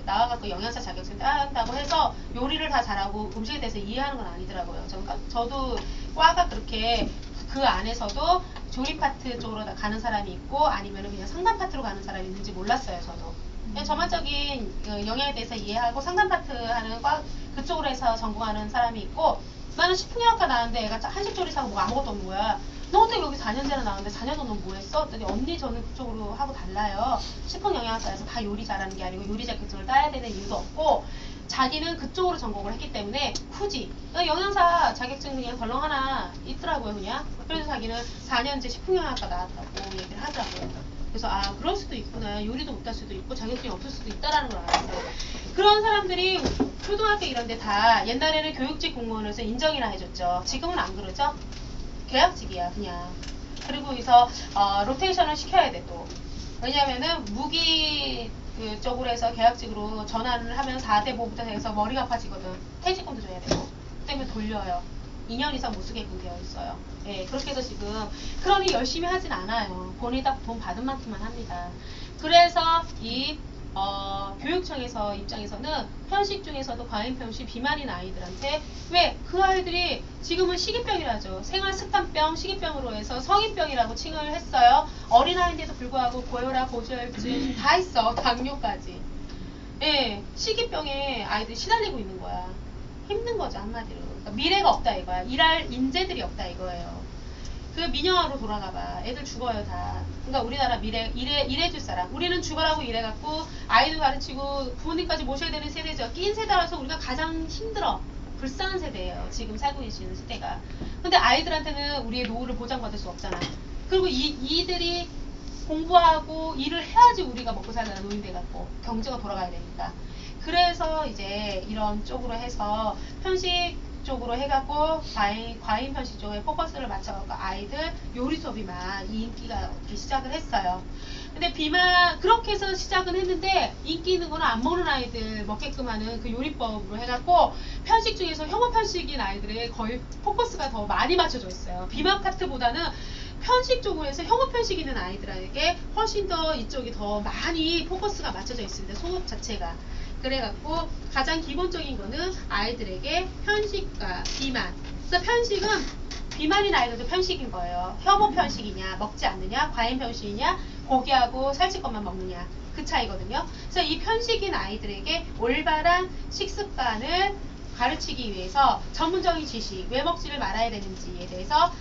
나와갖고 영양사 자격증 따한다고 해서 요리를 다 잘하고 음식에 대해서 이해하는 건 아니더라고요. 저도 과가 그렇게 그 안에서도 조리 파트 쪽으로 가는 사람이 있고 아니면 그냥 상담 파트로 가는 사람이 있는지 몰랐어요. 저도. 전반적인 영양에 대해서 이해하고 상담 파트 하는 과 그쪽으로 해서 전공하는 사람이 있고 나는 식품영양과 나왔는데 애가 한식조리사고 뭐 아무것도 없는 거야. 너 어떻게 여기 4년제나 나왔는데 4년 동안 뭐 했어? 그랬더니 언니 저는 그쪽으로 하고 달라요. 식품영양과에서 다 요리 잘하는 게 아니고 요리 자격증을 따야 되는 이유도 없고 자기는 그쪽으로 전공을 했기 때문에 굳이 영양사 자격증 그냥 덜렁 하나 있더라고요. 그냥 그래서 자기는 4년제 식품영양과 나왔다고 얘기를 하더라고요. 그래서 그럴 수도 있구나. 요리도 못할 수도 있고 자격증이 없을 수도 있다라는 걸 알았어요. 그런 사람들이 초등학교 이런 데 다 옛날에는 교육직 공무원으로서 인정이나 해줬죠. 지금은 안 그러죠? 계약직이야 그냥. 그리고 여기서 로테이션을 시켜야 돼 또. 왜냐면은 무기 쪽으로 해서 계약직으로 전환을 하면 4대 보부터 해서 머리가 아파지거든. 퇴직금도 줘야 되고. 그 때문에 돌려요. 2년 이상 못 쓰게끔 되어 있어요. 예, 그렇게 해서 지금 그러니 열심히 하진 않아요. 본인이 딱 돈 받은 만큼만 합니다. 그래서 이 교육청에서 입장에서는 편식 중에서도 과잉편식 비만인 아이들한테 왜 그 아이들이 지금은 식이병이라죠. 생활습관병, 식이병으로 해서 성인병이라고 칭을 했어요. 어린아이인데도 불구하고 고혈압, 고지혈증 다 있어. 당뇨까지. 예, 식이병에 아이들이 시달리고 있는 거야. 힘든 거죠 한마디로. 그러니까 미래가 없다 이거야. 일할 인재들이 없다 이거예요. 그 민영화로 돌아가봐. 애들 죽어요 다. 그러니까 우리나라 일해줄 사람. 우리는 죽어라고 일해갖고 아이도 가르치고 부모님까지 모셔야 되는 세대죠. 낀 세대라서 우리가 가장 힘들어. 불쌍한 세대예요. 지금 살고 계시는 세대가. 근데 아이들한테는 우리의 노후를 보장받을 수 없잖아. 그리고 이들이 공부하고 일을 해야지 우리가 먹고 살잖아. 노인돼갖고 경제가 돌아가야 되니까. 그래서 이제 이런 쪽으로 해서 편식 쪽으로 해갖고 과잉 편식 쪽에 포커스를 맞춰갖고 아이들 요리 수업이만 이 인기가 얻기 시작을 했어요. 근데 비만 그렇게 해서 시작은 했는데 인기 있는 거는 안 먹는 아이들 먹게끔 하는 그 요리법으로 해갖고 편식 중에서 혐오 편식인 아이들의 거의 포커스가 더 많이 맞춰져 있어요. 비만 파트보다는 편식 쪽으로 해서 혐오 편식 있는 아이들에게 훨씬 더 이쪽이 더 많이 포커스가 맞춰져 있습니다. 수업 자체가. 그래갖고 가장 기본적인 거는 아이들에게 편식과 비만. 그래서 편식은 비만인 아이들도 편식인 거예요. 혐오 편식이냐, 먹지 않느냐, 과잉 편식이냐, 고기하고 살찔 것만 먹느냐. 그 차이거든요. 그래서 이 편식인 아이들에게 올바른 식습관을 가르치기 위해서 전문적인 지식, 왜 먹지를 말아야 되는지에 대해서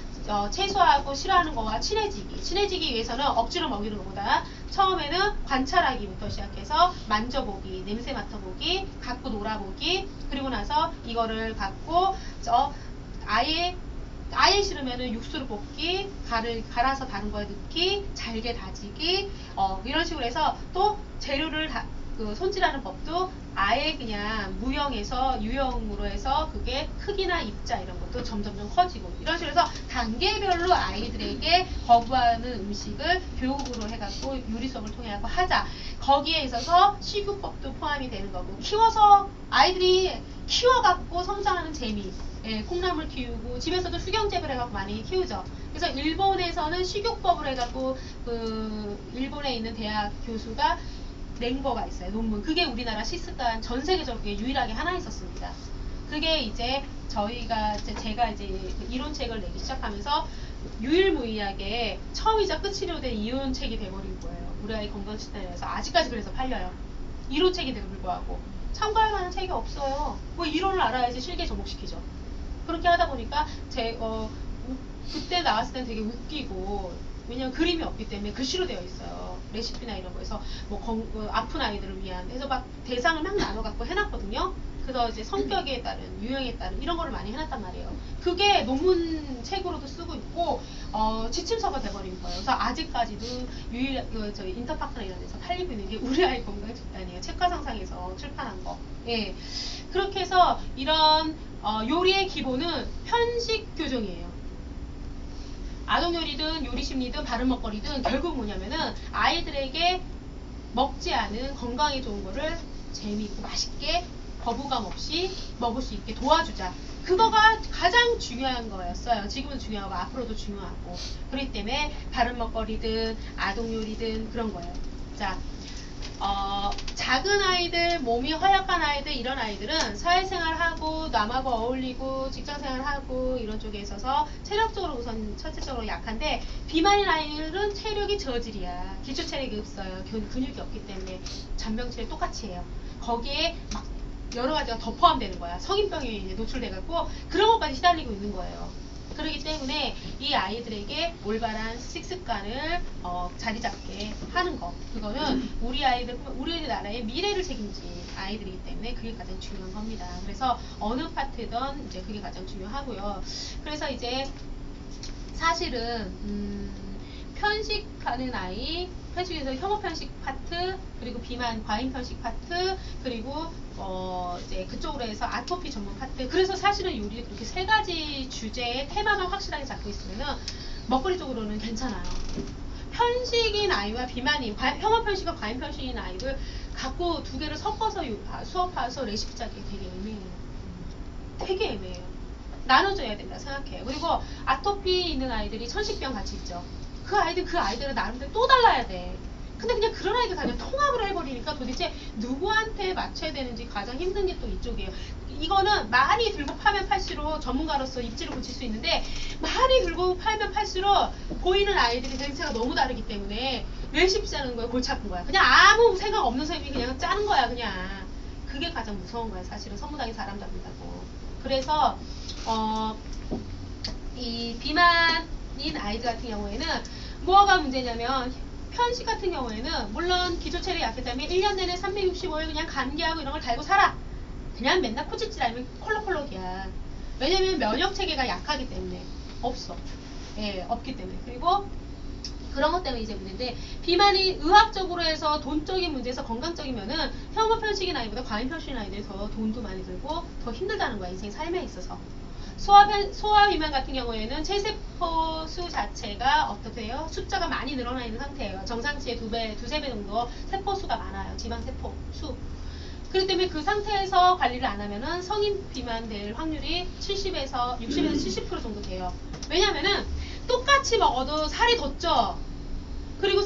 최소화하고 싫어하는 거와 친해지기 위해서는 억지로 먹이는 것보다 처음에는 관찰하기부터 시작해서 만져보기, 냄새 맡아보기, 갖고 놀아보기, 그리고 나서 이거를 갖고 아예 싫으면은 육수를 볶기, 갈아서 다른 거에 넣기, 잘게 다지기, 이런 식으로 해서 또 재료를 손질하는 법도 아예 그냥 무형에서 유형으로 해서 그게 크기나 입자 이런 것도 점점점 커지고 이런 식으로 해서 단계별로 아이들에게 거부하는 음식을 교육으로 해갖고 요리 수업을 통해 갖고 하자. 거기에 있어서 식이요법도 포함이 되는 거고 키워서 아이들이 키워갖고 성장하는 재미. 예, 콩나물 키우고 집에서도 수경재배를 해갖고 많이 키우죠. 그래서 일본에서는 식욕법을 해갖고 일본에 있는 대학 교수가 낸 거가 있어요. 논문. 그게 우리나라 식습관 전 세계적으로 유일하게 하나 있었습니다. 그게 이제 제가 이제 이론책을 내기 시작하면서 유일무이하게 처음이자 끝이로 된 이론책이 돼버린 거예요. 우리 아이 건강식단에서 아직까지 그래서 팔려요. 이론책인데도 불구하고 참고할 만한 책이 없어요. 뭐 이론을 알아야지 실기에 접목시키죠. 그렇게 하다 보니까 그때 나왔을 때는 되게 웃기고 왜냐면 그림이 없기 때문에 글씨로 되어 있어요. 레시피나 이런 거에서 아픈 아이들을 위한 해서 막 대상을 막 나눠 갖고 해놨거든요. 그래서 이제 성격에 따른 유형에 따른 이런 거를 많이 해놨단 말이에요. 그게 논문 책으로도 쓰고 있고 지침서가 돼버린 거예요. 그래서 아직까지도 저희 인터파크나 이런 데서 팔리고 있는 게 우리 아이 건강 집단이에요. 책가상상에서 출판한 거. 예. 그렇게 해서 이런 요리의 기본은 편식 교정이에요. 아동 요리든 요리 심리든 바른 먹거리든 결국 뭐냐면은 아이들에게 먹지 않은 건강에 좋은 거를 재미있고 맛있게 거부감 없이 먹을 수 있게 도와주자. 그거가 가장 중요한 거였어요. 지금은 중요하고 앞으로도 중요하고. 그렇기 때문에 바른 먹거리든 아동 요리든 그런 거예요. 자, 작은 아이들, 몸이 허약한 아이들, 이런 아이들은 사회생활하고 남하고 어울리고 직장생활하고 이런 쪽에 있어서 체력적으로 우선 첫째적으로 약한데 비만인 아이들은 체력이 저질이야. 기초 체력이 없어요. 근육이 없기 때문에 잔병치레 똑같이 해요. 거기에 막 여러 가지가 더 포함되는 거야. 성인병에 이제 노출돼갖고 그런 것까지 시달리고 있는 거예요. 그렇기 때문에 이 아이들에게 올바른 식습관을 자리 잡게 하는 거. 그거는 우리나라의 미래를 책임질 아이들이기 때문에 그게 가장 중요한 겁니다. 그래서 어느 파트든 이제 그게 가장 중요하고요. 그래서 이제 사실은 편식하는 아이, 편식에서 혐오 편식 파트, 그리고 비만, 과잉 편식 파트, 그리고 이제 그쪽으로 해서 아토피 전문 파트. 그래서 사실은 요리 그렇게 세 가지 주제의 테마만 확실하게 잡고 있으면은 먹거리 쪽으로는 괜찮아요. 편식인 아이와 비만인, 혐오 편식과 과잉 편식인 아이를 갖고 두 개를 섞어서 수업해서 레시피 짜기 되게 애매해요. 되게 애매해요. 나눠줘야 된다 생각해요. 그리고 아토피 있는 아이들이 천식병 같이 있죠. 그 아이들은 나름대로 또 달라야 돼. 근데 그냥 그런 아이들 그냥 통합을 해버리니까 도대체 누구한테 맞춰야 되는지 가장 힘든 게 또 이쪽이에요. 이거는 많이 들고 파면 팔수록 전문가로서 입지를 붙일 수 있는데 많이 들고 팔면 팔수록 보이는 아이들이 생체가 너무 다르기 때문에 레시피 짜는 거야, 골치 아픈 거야. 그냥 아무 생각 없는 셈이 그냥 짜는 거야, 그냥. 그게 가장 무서운 거야, 사실은. 선무당이 사람 잡는다고. 그래서 이 비만인 아이들 같은 경우에는 뭐가 문제냐면 편식 같은 경우에는 물론 기초 체력이 약기 때문에 1년 내내 365일 그냥 감기하고 이런 걸 달고 살아. 그냥 맨날 코치질 아니면 콜록콜록이야. 왜냐면 면역 체계가 약하기 때문에 없기 때문에. 그리고 그런 것 때문에 이제 문제인데, 비만이 의학적으로 해서 돈적인 문제에서 건강적이면은 혐오 편식인 아이보다 과민 편식인 아이들이 더 돈도 많이 들고 더 힘들다는 거야, 인생 삶에 있어서. 소아 비만 같은 경우에는 체세포 수 자체가 어떻게 해요? 숫자가 많이 늘어나 있는 상태예요. 정상치의 두세 배 정도 세포 수가 많아요. 지방 세포 수. 그렇기 때문에 그 상태에서 관리를 안 하면은 성인 비만 될 확률이 60에서 70% 정도 돼요. 왜냐면은 똑같이 먹어도 살이 더 쪄. 그리고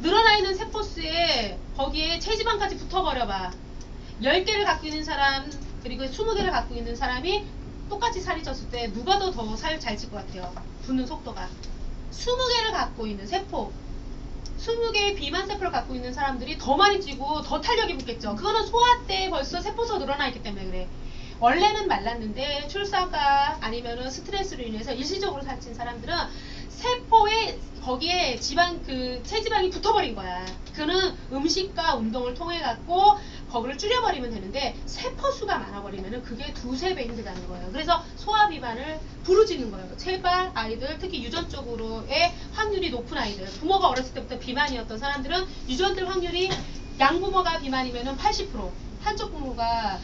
늘어나 있는 세포수에 거기에 체지방까지 붙어버려봐. 10개를 갖고 있는 사람, 그리고 20개를 갖고 있는 사람이 똑같이 살이 쪘을 때 누가 더 살 잘 찔 것 같아요? 붙는 속도가. 20개를 갖고 있는 세포, 20개의 비만 세포를 갖고 있는 사람들이 더 많이 찌고 더 탄력이 붙겠죠. 그거는 소화 때 벌써 세포수가 늘어나 있기 때문에 그래. 원래는 말랐는데 출산과 아니면은 스트레스로 인해서 일시적으로 살찐 사람들은 세포에 거기에 체지방이 붙어버린 거야. 그는 음식과 운동을 통해 갖고 거기를 줄여버리면 되는데 세포수가 많아버리면은 그게 두세 배 힘들다는 거예요. 그래서 소아 비만을 부르짖는 거예요. 제발 아이들, 특히 유전적으로의 확률이 높은 아이들, 부모가 어렸을 때부터 비만이었던 사람들은 유전될 확률이 양부모가 비만이면은 80%, 한쪽 부모가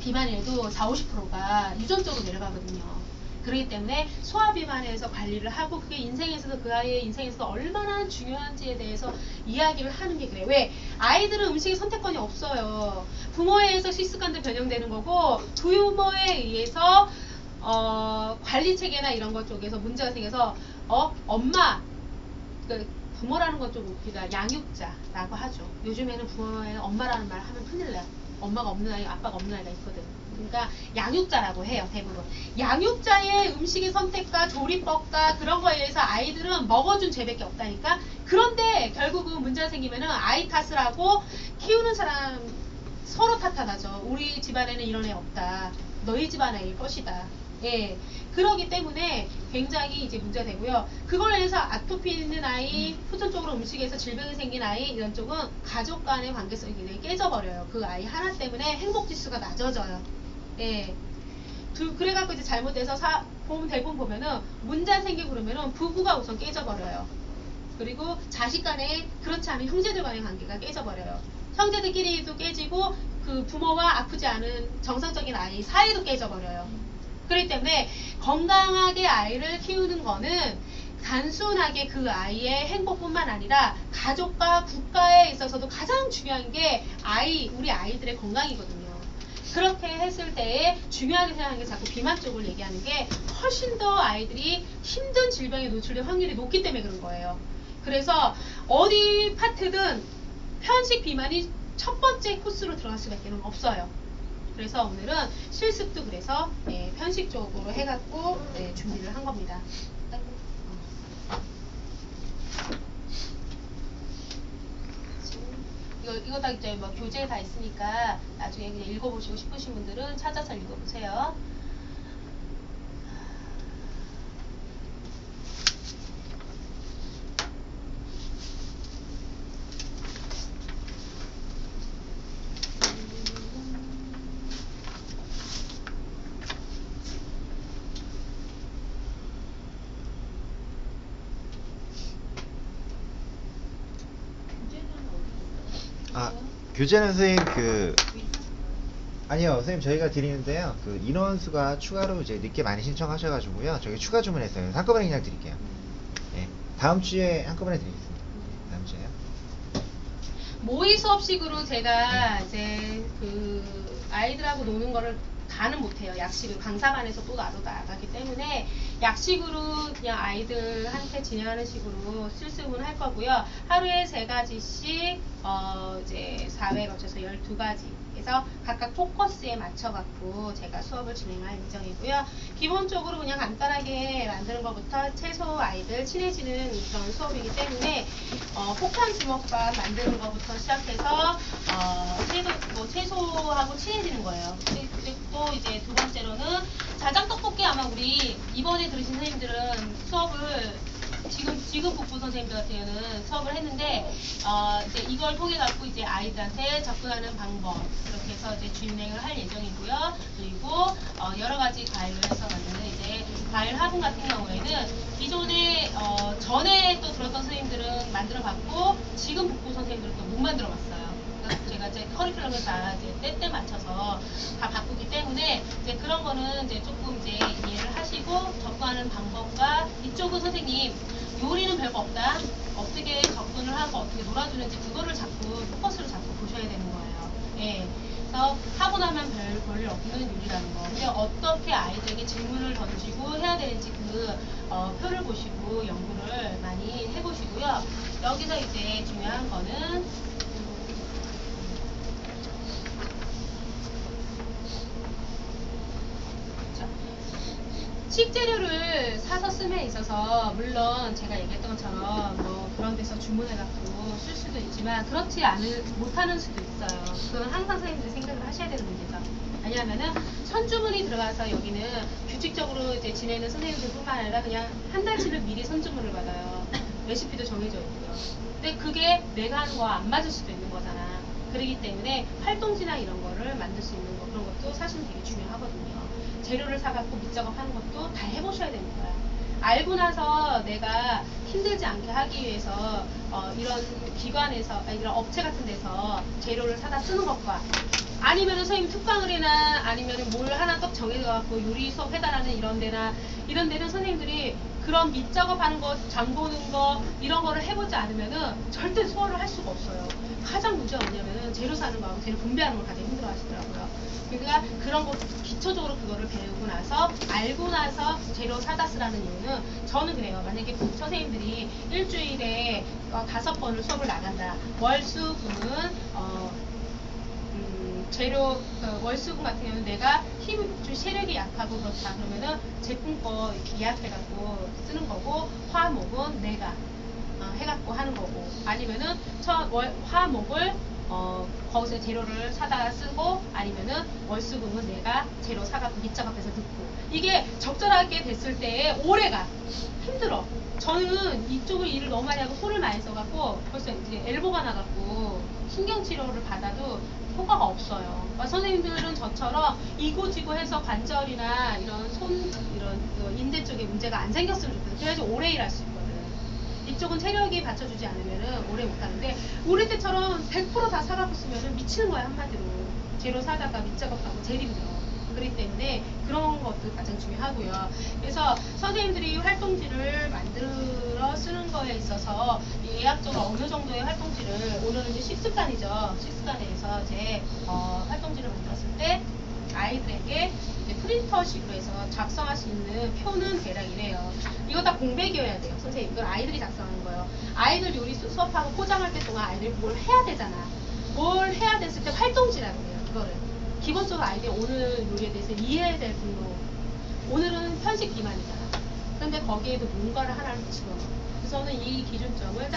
비만이어도 40~50%가 유전적으로 내려가거든요. 그렇기 때문에 소아비만에서 관리를 하고 그게 인생에서도 그 아이의 인생에서도 얼마나 중요한지에 대해서 이야기를 하는 게 그래요. 왜? 아이들은 음식의 선택권이 없어요. 부모에 의해서 식습관도 변형되는 거고 부모에 의해서 관리 체계나 이런 것 쪽에서 문제가 생겨서 엄마, 부모라는 건 좀 웃기다. 양육자라고 하죠. 요즘에는 부모에는 엄마라는 말 하면 큰일 나요. 엄마가 없는 아이, 아빠가 없는 아이가 있거든. 그러니까 양육자라고 해요, 대부분. 양육자의 음식의 선택과 조리법과 그런 거에 의해서 아이들은 먹어준 죄밖에 없다니까. 그런데 결국은 문제가 생기면은 아이 탓을 하고 키우는 사람 서로 탓하죠. 우리 집안에는 이런 애 없다. 너희 집안의 것이다. 예. 그러기 때문에 굉장히 이제 문제가 되고요. 그걸로 인해서 아토피 있는 아이, 후천적으로 음식에서 질병이 생긴 아이, 이런 쪽은 가족 간의 관계성이 굉장히 깨져버려요. 그 아이 하나 때문에 행복지수가 낮아져요. 예. 그래갖고 이제 잘못돼서 대부분 보면은 문제 생기고 그러면은 부부가 우선 깨져버려요. 그리고 자식 간에 그렇지 않은 형제들 간의 관계가 깨져버려요. 형제들끼리도 깨지고 그 부모와 아프지 않은 정상적인 아이 사이도 깨져버려요. 그렇기 때문에 건강하게 아이를 키우는 거는 단순하게 그 아이의 행복뿐만 아니라 가족과 국가에 있어서도 가장 중요한 게 우리 아이들의 건강이거든요. 그렇게 했을 때에 중요하게 생각하는 게 자꾸 비만 쪽을 얘기하는 게 훨씬 더 아이들이 힘든 질병에 노출될 확률이 높기 때문에 그런 거예요. 그래서 어디 파트든 편식 비만이 첫 번째 코스로 들어갈 수밖에 없어요. 그래서 오늘은 실습도 그래서 편식 쪽으로 해갖고 준비를 한 겁니다. 이거 다 이제 뭐 교재에 다 있으니까 나중에 그냥 읽어보시고 싶으신 분들은 찾아서 읽어보세요. 교재는 선생님 아니요 선생님 저희가 드리는데요 인원수가 추가로 이제 늦게 많이 신청하셔가지고요 저희 추가 주문했어요. 한꺼번에 그냥 드릴게요. 네, 다음 주에 한꺼번에 드리겠습니다. 다음 주에요. 모의 수업식으로 제가 이제 아이들하고 노는 거를 다는 못해요. 약식으로 강사반에서 또 나가기 때문에 약식으로 그냥 아이들한테 진행하는 식으로 실습은 할 거고요. 하루에 3가지씩 이제 4회에 걸쳐서 12가지 그래서 각각 포커스에 맞춰갖고 제가 수업을 진행할 예정이고요. 기본적으로 그냥 간단하게 만드는 것부터 채소 아이들 친해지는 그런 수업이기 때문에 폭탄 주먹밥 만드는 것부터 시작해서 채소하고 친해지는 거예요. 그리고 또 이제 두 번째로는 자장떡볶이 아마 우리 이번에 들으신 선생님들은 수업을 지금 국부 선생님들 같은 경우는 수업을 했는데, 이제 이걸 통해 갖고 이제 아이들한테 접근하는 방법, 이렇게 해서 이제 진행을 할 예정이고요. 그리고, 여러 가지 과일로 해서 만드는 이제 과일 화분 같은 경우에는 기존에, 전에 또 들었던 선생님들은 만들어 봤고, 지금 국부 선생님들은 또 못 만들어 봤어요. 제가 이제 커리큘럼을 다 이제 때때 맞춰서 다 바꾸기 때문에 이제 그런 거는 이제 조금 이제 이해를 하시고 접근하는 방법과 이쪽은 선생님 요리는 별거 없다. 어떻게 접근을 하고 어떻게 놀아주는지 그거를 자꾸 포커스를 잡고 보셔야 되는 거예요. 예. 그래서 하고 나면 별일 없는 요리라는 거. 근데 어떻게 아이들에게 질문을 던지고 해야 되는지 그 표를 보시고 연구를 많이 해보시고요. 여기서 이제 중요한 거는 식재료를 사서 씀에 있어서 물론 제가 얘기했던 것처럼 뭐 그런 데서 주문해갖고 쓸 수도 있지만 그렇지 못하는 수도 있어요. 그건 항상 선생님들이 생각을 하셔야 되는 문제죠. 왜냐하면은 선주문이 들어가서 여기는 규칙적으로 이제 지내는 선생님들뿐만 아니라 그냥 한 달치를 미리 선주문을 받아요. 레시피도 정해져 있고요. 근데 그게 내가 하는 거와 안 맞을 수도 있는 거잖아. 그렇기 때문에 활동지나 이런 거를 만들 수 있는 거 그런 것도 사실 되게 중요하거든요. 재료를 사갖고 밑작업하는 것도 다 해보셔야 되는 거야. 알고 나서 내가 힘들지 않게 하기 위해서 이런 기관에서 이런 업체 같은 데서 재료를 사다 쓰는 것과 아니면은 선생님 특강을 해나 아니면은 뭘 하나 딱 정해갖고 요리 수업 해달라는 이런 데는 선생님들이 그런 밑작업하는 거, 장 보는 거 이런 거를 해보지 않으면은 절대 소화를 할 수가 없어요. 가장 문제가 뭐냐면은 재료 사는 거하고 재료 분배하는 걸 가장 힘들어 하시더라고요. 그러니까 그런 거 기초적으로 그거를 배우고 나서 알고 나서 재료 사다 쓰라는 이유는 저는 그래요. 만약에 선생님들이 일주일에 5번을 수업을 나간다. 월수금은 재료 월수금 같은 경우는 내가 좀 세력이 약하고 그렇다 그러면은 제품 거 이렇게 예약해갖고 쓰는 거고 화목은 내가 해갖고 하는 거고 아니면은 화목을 거기서 재료를 사다가 쓰고 아니면은 월수금은 내가 재료 사갖고 밑작업해서 넣고 이게 적절하게 됐을 때 오래가 힘들어. 저는 이쪽을 일을 너무 많이 하고 손을 많이 써갖고 벌써 이제 엘보가 나갖고 신경치료를 받아도 효과가 없어요. 그러니까 선생님들은 저처럼 이고지고 해서 관절이나 이런 이런 인대 쪽에 문제가 안 생겼으면 좋겠어요. 그래야지 오래 일할 수 있거든. 이쪽은 체력이 받쳐주지 않으면은 오래 못하는데 우리 때처럼 100% 다 사갖고 쓰면은 미치는 거야 한마디로. 재료 사다가 밑작업하고 제일 힘들어. 그렇기 때문에 그런 것도 가장 중요하고요. 그래서 선생님들이 활동지를 만들어 쓰는 거에 있어서 예약적으로 어느 정도의 활동지를 오늘은 이제 식습관이죠. 식습관에서 이제 활동지를 만들었을 때 아이들에게 이제 프린터식으로 해서 작성할 수 있는 표는 대략 이래요. 이거 다 공백이어야 돼요. 선생님 이걸 아이들이 작성하는 거예요. 아이들 요리 수업하고 포장할 때 동안 아이들이 뭘 해야 되잖아. 뭘 해야 됐을 때 활동지라고 해요. 그거를. 기본적으로 아이들이 오늘 요리에 대해서 이해해야 될 분로 오늘은 편식 비만이잖아. 그런데 거기에도 뭔가를 하나를 집어넣어. 그래서 저는 이 기준점을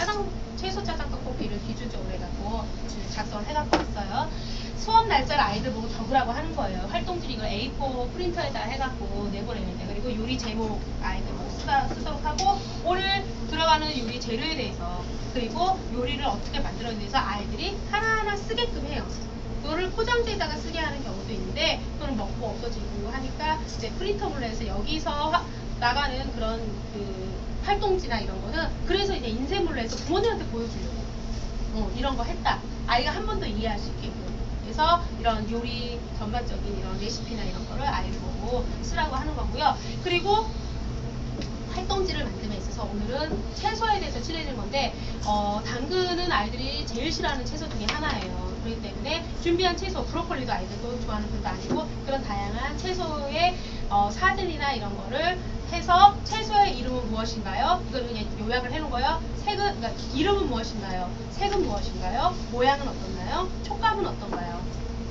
채소 짜장 떡볶이를 기준점으로 해갖고 작성을 해갖고 왔어요. 수업 날짜를 아이들 보고 적으라고 하는 거예요. 활동지를 이걸 A4 프린터에다 해갖고 내보내는데 그리고 요리 제목 아이들 보고 쓰도록 하고 오늘 들어가는 요리 재료에 대해서 그리고 요리를 어떻게 만들어야 돼서 아이들이 하나하나 쓰게끔 해요. 이거를 포장지에다가 쓰게 하는 경우도 있는데 또는 먹고 없어지고 하니까 이제 프린터물로 해서 여기서 나가는 그런 그 활동지나 이런 거는 그래서 이제 인쇄물로 해서 부모님한테 보여주려고 이런 거 했다. 아이가 한 번 더 이해할 수 있게끔. 그래서 이런 요리 전반적인 이런 레시피나 이런 거를 아이를 보고 쓰라고 하는 거고요. 그리고 활동지를 만듦에 있어서 오늘은 채소에 대해서 칠해줄 건데 당근은 아이들이 제일 싫어하는 채소 중에 하나예요. 그렇기 때문에 준비한 채소, 브로콜리도 아이들도 좋아하는 것도 아니고 그런 다양한 채소의 사진이나 이런 거를 해서 채소의 이름은 무엇인가요? 이걸 그냥 요약을 해놓은 거예요. 그러니까 이름은 무엇인가요? 색은 무엇인가요? 모양은 어떤가요? 촉감은 어떤가요?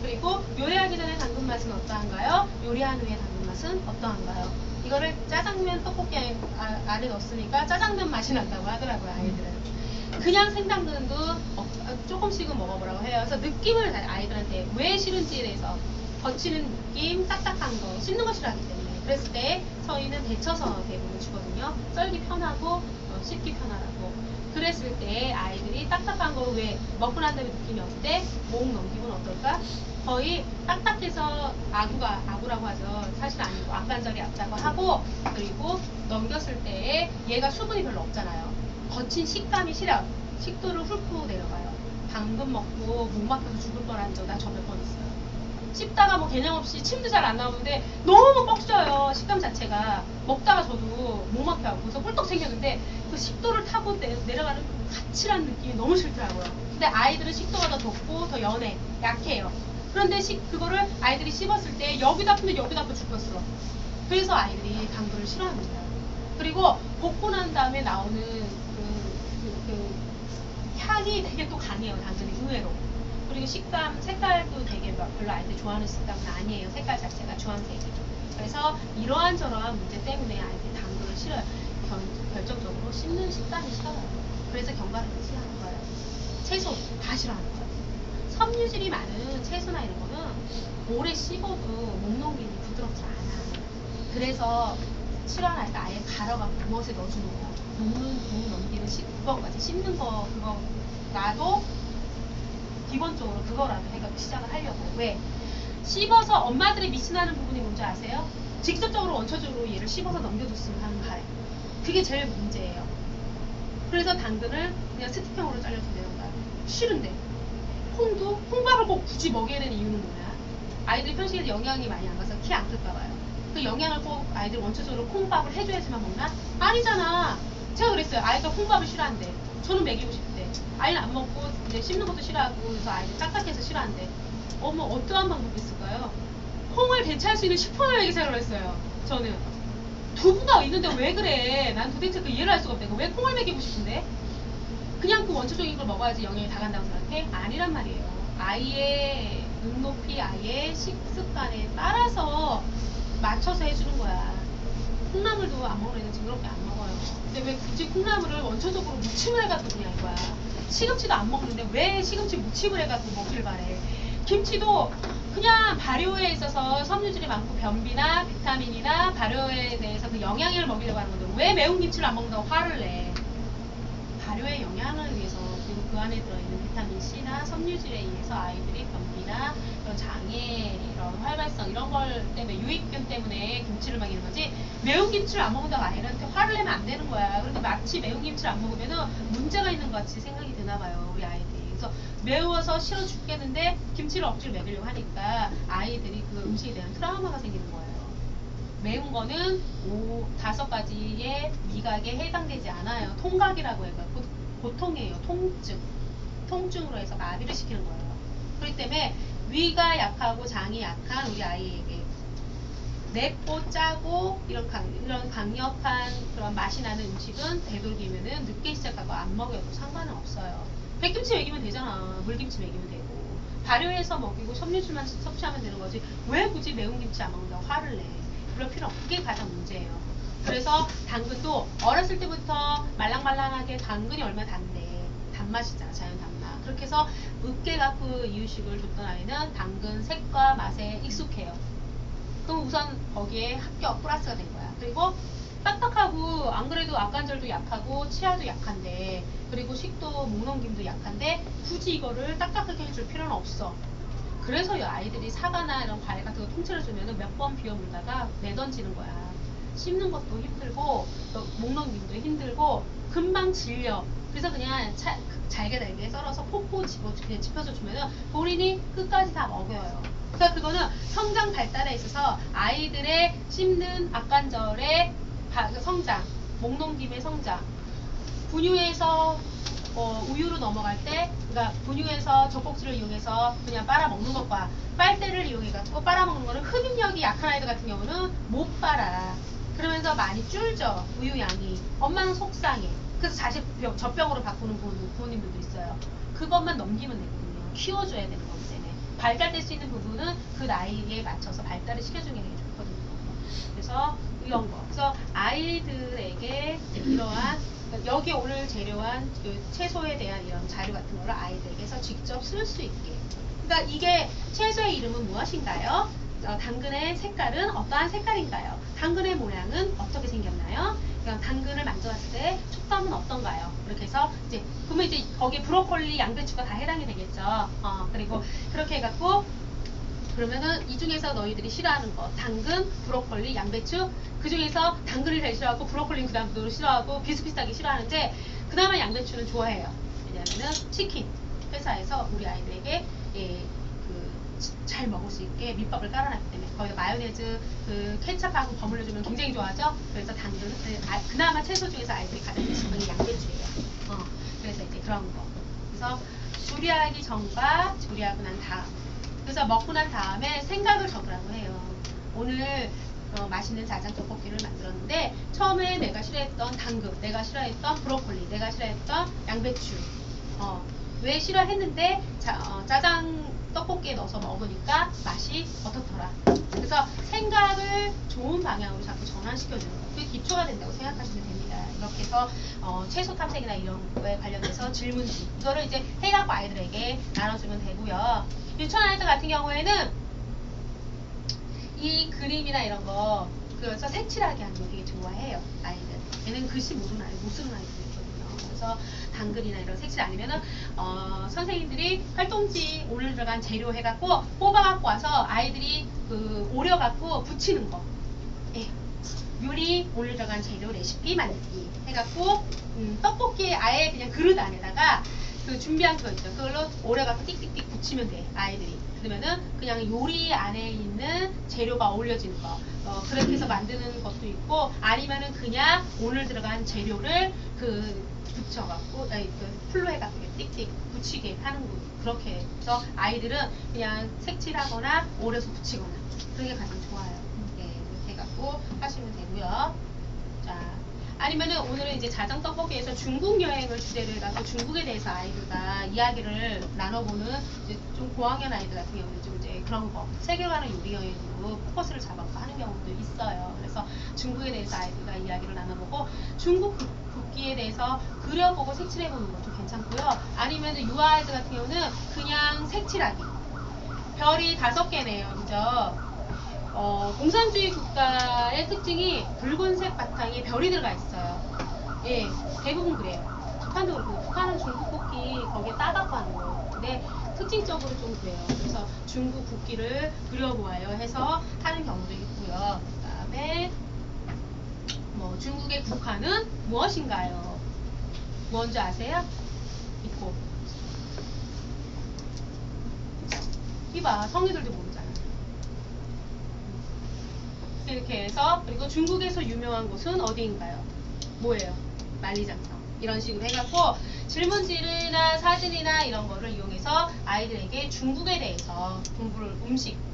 그리고 요리하기 전에 당근 맛은 어떠한가요? 요리한 후에 당근 맛은 어떠한가요? 이거를 짜장면 떡볶이 안에 넣었으니까 짜장면 맛이 난다고 하더라고요, 아이들은. 그냥 생당근도 조금씩은 먹어보라고 해요. 그래서 느낌을 아이들한테 왜 싫은지에 대해서 거치는 느낌, 딱딱한 거, 씹는 거 싫어하기 때문에. 그랬을 때 저희는 데쳐서 대부분 주거든요. 썰기 편하고 씹기 편하라고. 그랬을 때 아이들이 딱딱한 거 왜 먹고 난 다음에 느낌이 없을 때 목 넘기면 어떨까? 거의 딱딱해서 아구라고 하죠. 사실 아니고 앞관절이 아프다고 하고, 그리고 넘겼을 때 얘가 수분이 별로 없잖아요. 거친 식감이 싫어. 식도를 훑고 내려가요. 당근 먹고 목 막혀서 죽을 뻔한 적 나 저 몇 번 있어요. 씹다가 뭐 개념 없이 침도 잘 안 나오는데 너무 뻑져요. 식감 자체가. 먹다가 저도 목 막혀요. 그래서 꿀떡 생겼는데 그 식도를 타고 내려가는 그 가칠한 느낌이 너무 싫더라고요. 근데 아이들은 식도가 더 좁고 더 연해, 약해요. 그런데 그거를 아이들이 씹었을 때 여기다 아프면 여기다 아파 죽었어. 그래서 아이들이 당근을 싫어합니다. 그리고 볶고 난 다음에 나오는 그 향이 되게 또 강해요. 당근이 의외로. 그리고 식감, 색깔도 되게 별로 아이들 좋아하는 식감은 아니에요. 색깔 자체가 주황색이죠. 그래서 이러한 저러한 문제 때문에 아이들이 당근을 싫어요. 결정적으로 씹는 식감이 싫어요. 그래서 견과류를 싫어하는 거예요. 채소 다 싫어하는 거예요. 섬유질이 많은 채소나 이런 거는 오래 씹어도 목 넘김이 부드럽지 않아. 그래서 싫어하는 아이가 아예 갈아갖고 무엇에 넣어주는 거야. 목 넘기는 그거까지 씹는 거 그거 나도 기본적으로 그거라도 해가 시작을 하려고. 왜? 씹어서 엄마들이 미신하는 부분이 뭔지 아세요? 직접적으로 원초적으로 얘를 씹어서 넘겨줬으면 하는 바에. 그게 제일 문제예요. 그래서 당근을 그냥 스틱형으로 잘라준다는 거야. 싫은데. 콩밥을 꼭 굳이 먹여야 되는 이유는 뭐야? 아이들 편식에서 영양이 많이 안 가서 키 안 클까 봐요. 그 영양을 꼭 아이들 원초적으로 콩밥을 해줘야지만 먹나? 아니잖아. 제가 그랬어요. 아이가 콩밥을 싫어한대. 저는 먹이고 싶대. 아이는 안 먹고 이제 씹는 것도 싫어하고 그래서 아이들 딱딱해서 싫어한대. 어떠한 방법이 있을까요? 콩을 대체할 수 있는 식품을 먹이자고 했어요. 저는. 두부가 있는데 왜 그래? 난 도대체 그 이해를 할 수가 없대. 왜 콩을 먹이고 싶은데? 그냥 그 원초적인 걸 먹어야지 영양이 다 간다고 생각해? 아니란 말이에요. 아이의 눈높이, 아이의 식습관에 따라서 맞춰서 해주는 거야. 콩나물도 안 먹는 애는 징그럽게 안 먹어요. 근데 왜 굳이 콩나물을 원초적으로 무침을 해가지고 그냥 이거야. 시금치도 안 먹는데 왜 시금치 무침을 해가지고 먹길 바래. 김치도 그냥 발효에 있어서 섬유질이 많고 변비나 비타민이나 발효에 대해서 그 영양을 먹이려고 하는 건데 왜 매운 김치를 안 먹는다고 화를 내. 발효의 영양을 위해서 그리고 그 안에 들어있는 비타민 C나 섬유질에 의해서 아이들이 변비나 이런 장애, 이런 활발성 이런 걸 때문에 유익균 때문에 김치를 먹이는 거지 매운 김치를 안 먹는다고 아이들한테 화를 내면 안 되는 거야. 그런데 마치 매운 김치를 안 먹으면은 문제가 있는 것 같이 생각이 드나 봐요, 우리 아이들이. 그래서 매워서 싫어 죽겠는데 김치를 억지로 먹이려고 하니까 아이들이 그 음식에 대한 트라우마가 생기는 거예요. 매운 거는 5가지의 미각에 해당되지 않아요. 통각이라고 해요. 고통이에요. 통증으로 해서 마비를 시키는 거예요. 그렇기 때문에 위가 약하고 장이 약한 우리 아이에게 맵고 짜고 이런 강력한 그런 맛이 나는 음식은 되도록이면은 늦게 시작하고 안 먹여도 상관은 없어요. 백김치 먹이면 되잖아. 물김치 먹이면 되고. 발효해서 먹이고 섬유질만 섭취하면 되는 거지. 왜 굳이 매운 김치 안 먹는다고 화를 내. 그럴 필요 없는 게 가장 문제예요. 그래서 당근도 어렸을 때부터 말랑말랑하게 당근이 얼마나 단데. 단맛이잖아. 자연 단맛. 그렇게 해서 으깨갖고 이유식을 줬던 아이는 당근 색과 맛에 익숙해요. 그럼 우선 거기에 합격 플러스가 된 거야. 그리고 딱딱하고 안 그래도 앞관절도 약하고 치아도 약한데 그리고 식도 목넘김도 약한데 굳이 이거를 딱딱하게 해줄 필요는 없어. 그래서 이 아이들이 사과나 이런 과일 같은 거 통째로 주면 몇 번 비워 물다가 내던지는 거야. 씹는 것도 힘들고 목넘김도 힘들고 금방 질려. 그래서 그냥 잘게 썰어서 폭포 그냥 집혀서 주면은 본인이 끝까지 다 먹여요. 그러니까 그거는 성장 발달에 있어서 아이들의 씹는 앞관절의 성장, 목넘김의 성장, 분유에서 우유로 넘어갈 때, 그러니까 분유에서 젖꼭지를 이용해서 그냥 빨아먹는 것과 빨대를 이용해가지고 빨아먹는 거는 흡입력이 약한 아이들 같은 경우는 못 빨아. 그러면서 많이 줄죠, 우유 양이. 엄마는 속상해. 그래서 다시 젖병으로 바꾸는 부모님들도 있어요. 그것만 넘기면 되거든요. 키워줘야 되는 거기 때문에. 발달될 수 있는 부분은 그 나이에 맞춰서 발달을 시켜주는 게 좋거든요. 그래서 이런 거. 그래서 아이들에게 이러한 여기 오늘 재료한 그 채소에 대한 이런 자료 같은 거를 아이들에게서 직접 쓸 수 있게. 그러니까 이게 채소의 이름은 무엇인가요? 당근의 색깔은 어떠한 색깔인가요? 당근의 모양은 어떻게 생겼나요? 그냥 당근을 만져봤을 때 촉감은 어떤가요? 그렇게 해서 이제 그러면 이제 거기에 브로콜리, 양배추가 다 해당이 되겠죠. 그리고 그렇게 해갖고 그러면은 이 중에서 너희들이 싫어하는 거 당근, 브로콜리, 양배추 그 중에서 당근을 제일 싫어하고 브로콜리는 그 다음으로 싫어하고 비슷비슷하게 싫어하는데 그나마 양배추는 좋아해요. 왜냐하면은 치킨 회사에서 우리 아이들에게 잘 먹을 수 있게 밑밥을 깔아놨기 때문에 거기다 마요네즈 그 케첩하고 버무려주면 굉장히 좋아하죠. 그래서 당근은 그나마 채소 중에서 아이들이 가장 좋아하는 게 양배추예요. 그래서 이제 그런 거. 그래서 조리하기 전과 조리하고 난 다음. 그래서 먹고 난 다음에 생각을 적으라고 해요. 오늘 맛있는 자장 떡볶이를 만들었는데 처음에 내가 싫어했던 당근, 내가 싫어했던 브로콜리, 내가 싫어했던 양배추 왜 싫어했는데 짜장 떡볶이에 넣어서 먹으니까 맛이 어떻더라. 그래서 생각을 좋은 방향으로 자꾸 전환시켜주는 거. 그게 기초가 된다고 생각하시면 됩니다. 이렇게 해서 채소 탐색이나 이런 거에 관련해서 질문지 이거를 이제 해갖고 아이들에게 나눠주면 되고요. 유치원 아이들 같은 경우에는 이 그림이나 이런 거 그래서 색칠하게 하는 거 되게 좋아해요. 아이들. 얘는 글씨 모르는 아이, 못 쓰는 아이들이 있거든요. 그래서 당근이나 이런 색칠 아니면은 선생님들이 활동지 오늘 들어간 재료 해갖고 뽑아갖고 와서 아이들이 오려갖고 붙이는 거. 예. 요리 오늘 들어간 재료 레시피 만들기 해갖고 떡볶이 아예 그냥 그릇 안에다가 그 준비한 거 있죠. 그걸로 오려갖고 띡띡띡 붙이면 돼. 아이들이. 그러면은 그냥 요리 안에 있는 재료가 어울려지는 거. 그렇게 해서 만드는 것도 있고 아니면은 그냥 오늘 들어간 재료를 붙여갖고 풀로 해갖고 띡띡 붙이게 하는 거. 그렇게 해서 아이들은 그냥 색칠하거나 오려서 붙이거나 그런 게 가장 좋아요. 네, 이렇게 해갖고 하시면 되고요. 자. 아니면은 오늘은 이제 자장 떡볶이에서 중국 여행을 주제로 해갖고 중국에 대해서 아이들과 이야기를 나눠보는 이제 좀 고학년 아이들 같은 경우는 좀 이제 그런 거 세계관의 요리 여행으로 포커스를 잡아서 하는 경우도 있어요. 그래서 중국에 대해서 아이들과 이야기를 나눠보고 중국 국기에 대해서 그려보고 색칠해보는 것도 괜찮고요. 아니면은 유아 아이들 같은 경우는 그냥 색칠하기. 별이 5개네요, 그죠? 공산주의 국가의 특징이 붉은색 바탕에 별이 들어가 있어요. 예, 대부분 그래요. 북한도 그렇고, 북한은 중국 국기 거기에 따갖고 하는 거예요. 근데 특징적으로 좀 그래요. 그래서 중국 국기를 그려보아요 해서 하는 경우도 있고요. 그 다음에 중국의 국화는 무엇인가요? 뭔지 아세요? 있고. 이봐, 성인들도 모르잖아요. 이렇게 해서 그리고 중국에서 유명한 곳은 어디인가요? 뭐예요? 만리장성. 이런 식으로 해갖고 질문지나 사진이나 이런 거를 이용해서 아이들에게 중국에 대해서 공부를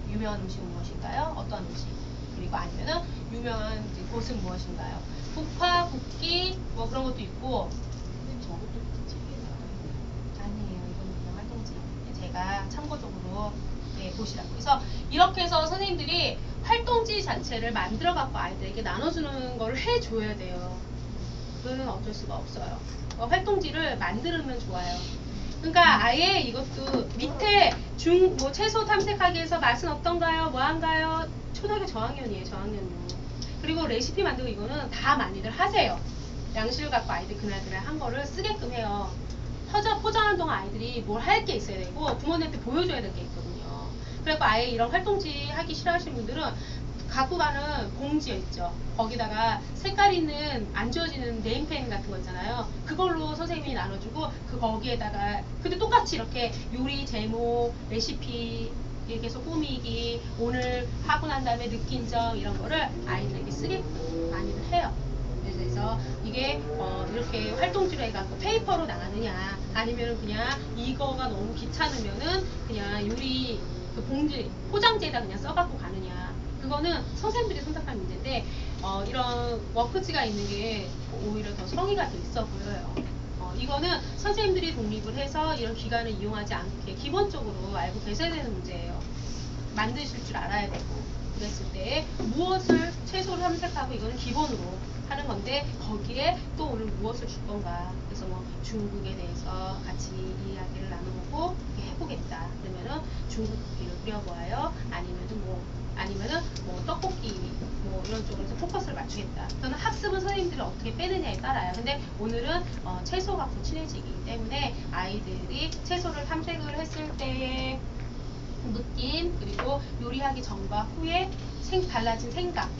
유명한 음식은 무엇인가요? 어떤 음식? 그리고 아니면은 유명한 곳은 무엇인가요? 국화, 국기 뭐 그런 것도 있고 아니에요. 이건 그냥 활동지. 제가 참고적으로 보시라고. 그래서 이렇게 해서 선생님들이 활동지 자체를 만들어 갖고 아이들에게 나눠주는 거를 해줘야 돼요. 그거는 어쩔 수가 없어요. 활동지를 만들면 좋아요. 그러니까 아예 이것도 밑에 채소 탐색하기 위해서 맛은 어떤가요? 뭐한가요? 초등학교 저학년이에요. 저학년용. 그리고 레시피 만들고 이거는 다 많이들 하세요. 양식을 갖고 아이들 그날그날 한 거를 쓰게끔 해요. 포장하는 동안 아이들이 뭘 할 게 있어야 되고 부모님한테 보여줘야 될 게 있거든요. 그래서 아예 이런 활동지 하기 싫어하시는 분들은 갖고 가는 봉지 있죠. 거기다가 색깔 있는 안 지워지는 네임펜 같은 거 있잖아요. 그걸로 선생님이 나눠주고 거기에다가 근데 똑같이 이렇게 요리 제목, 레시피 이렇게 해서 꾸미기, 오늘 하고 난 다음에 느낀 점 이런 거를 아이들에게 쓰게끔 많이들 해요. 그래서 이게 이렇게 활동지로 해갖고 페이퍼로 나가느냐 아니면 그냥 이거가 너무 귀찮으면은 그냥 요리 봉지 포장지에다 그냥 써갖고 가느냐 그거는 선생님들이 선택할 문제인데 이런 워크지가 있는 게 오히려 더 성의가 더 있어 보여요. 이거는 선생님들이 독립을 해서 이런 기관을 이용하지 않게 기본적으로 알고 계셔야 되는 문제예요. 만드실 줄 알아야 되고 그랬을 때 무엇을 채소를 탐색하고 이거는 기본으로 하는 건데 거기에 또 오늘 무엇을 줄 건가 그래서 중국에 대해서 같이 이야기를 나눠보고 해보는 예쁘겠다. 그러면은 중국 국기를 그려보아요. 아니면은 뭐 떡볶이 뭐 이런 쪽으로 해서 포커스를 맞추겠다. 저는 학습은 선생님들이 어떻게 빼느냐에 따라요. 근데 오늘은 채소 갖고 친해지기 때문에 아이들이 채소를 탐색을 했을 때의 느낌, 그리고 요리하기 전과 후에 달라진 생각,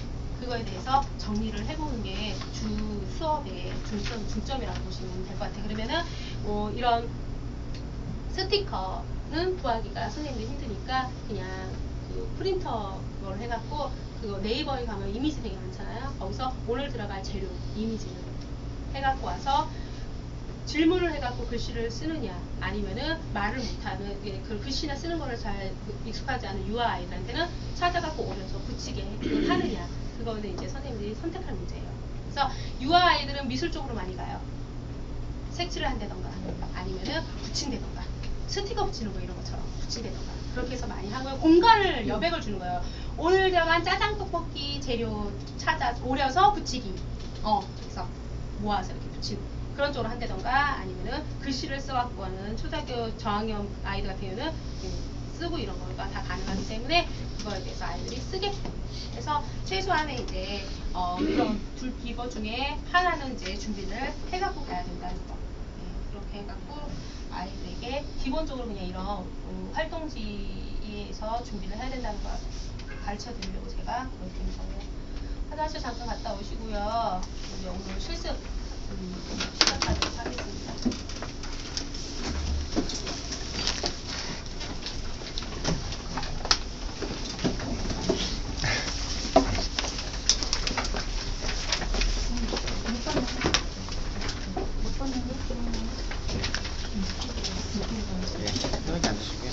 그거에 대해서 정리를 해보는 게 주 수업의 중점이라고 보시면 될 것 같아요. 그러면은 이런 스티커는 구하기가 선생님들이 힘드니까 그냥 그 프린터 그걸 해갖고 그거 네이버에 가면 이미지 되게 많잖아요. 거기서 오늘 들어갈 재료 이미지를 해갖고 와서 질문을 해갖고 글씨를 쓰느냐, 아니면은 말을 못하는 그 글씨나 쓰는 거를 잘 익숙하지 않은 유아 아이들한테는 찾아갖고 오려서 붙이게 하느냐, 그거는 이제 선생님들이 선택할 문제예요. 그래서 유아 아이들은 미술 쪽으로 많이 가요. 색칠을 한다던가 아니면은 붙인다던가 스티커 붙이는 거 이런 것처럼 붙인다던가 그렇게 해서 많이 하고요. 공간을 여백을 주는 거예요. 오늘 들어간 짜장 떡볶이 재료 찾아 오려서 붙이기. 그래서 모아서 이렇게 붙이는 그런 쪽으로 한다던가 아니면은 글씨를 써갖고 하는 초등학교 저학년 아이들 같은 경우는 쓰고 이런 거가 다 가능하기 때문에 그거에 대해서 아이들이 쓰게끔. 그래서 최소한의 이제 이런 이거 중에 하나는 이제 준비를 해갖고 가야 된다는 거. 그렇게 해갖고 아이들에게 기본적으로 그냥 이런 활동지에서 준비를 해야 된다는 걸 가르쳐 드리려고 제가 그렇게 된 거예요. 화장실 잠깐 갔다 오시고요. 이제 오늘 실습 시작하도록 하겠습니다. 예, 편하게 앉으시고요.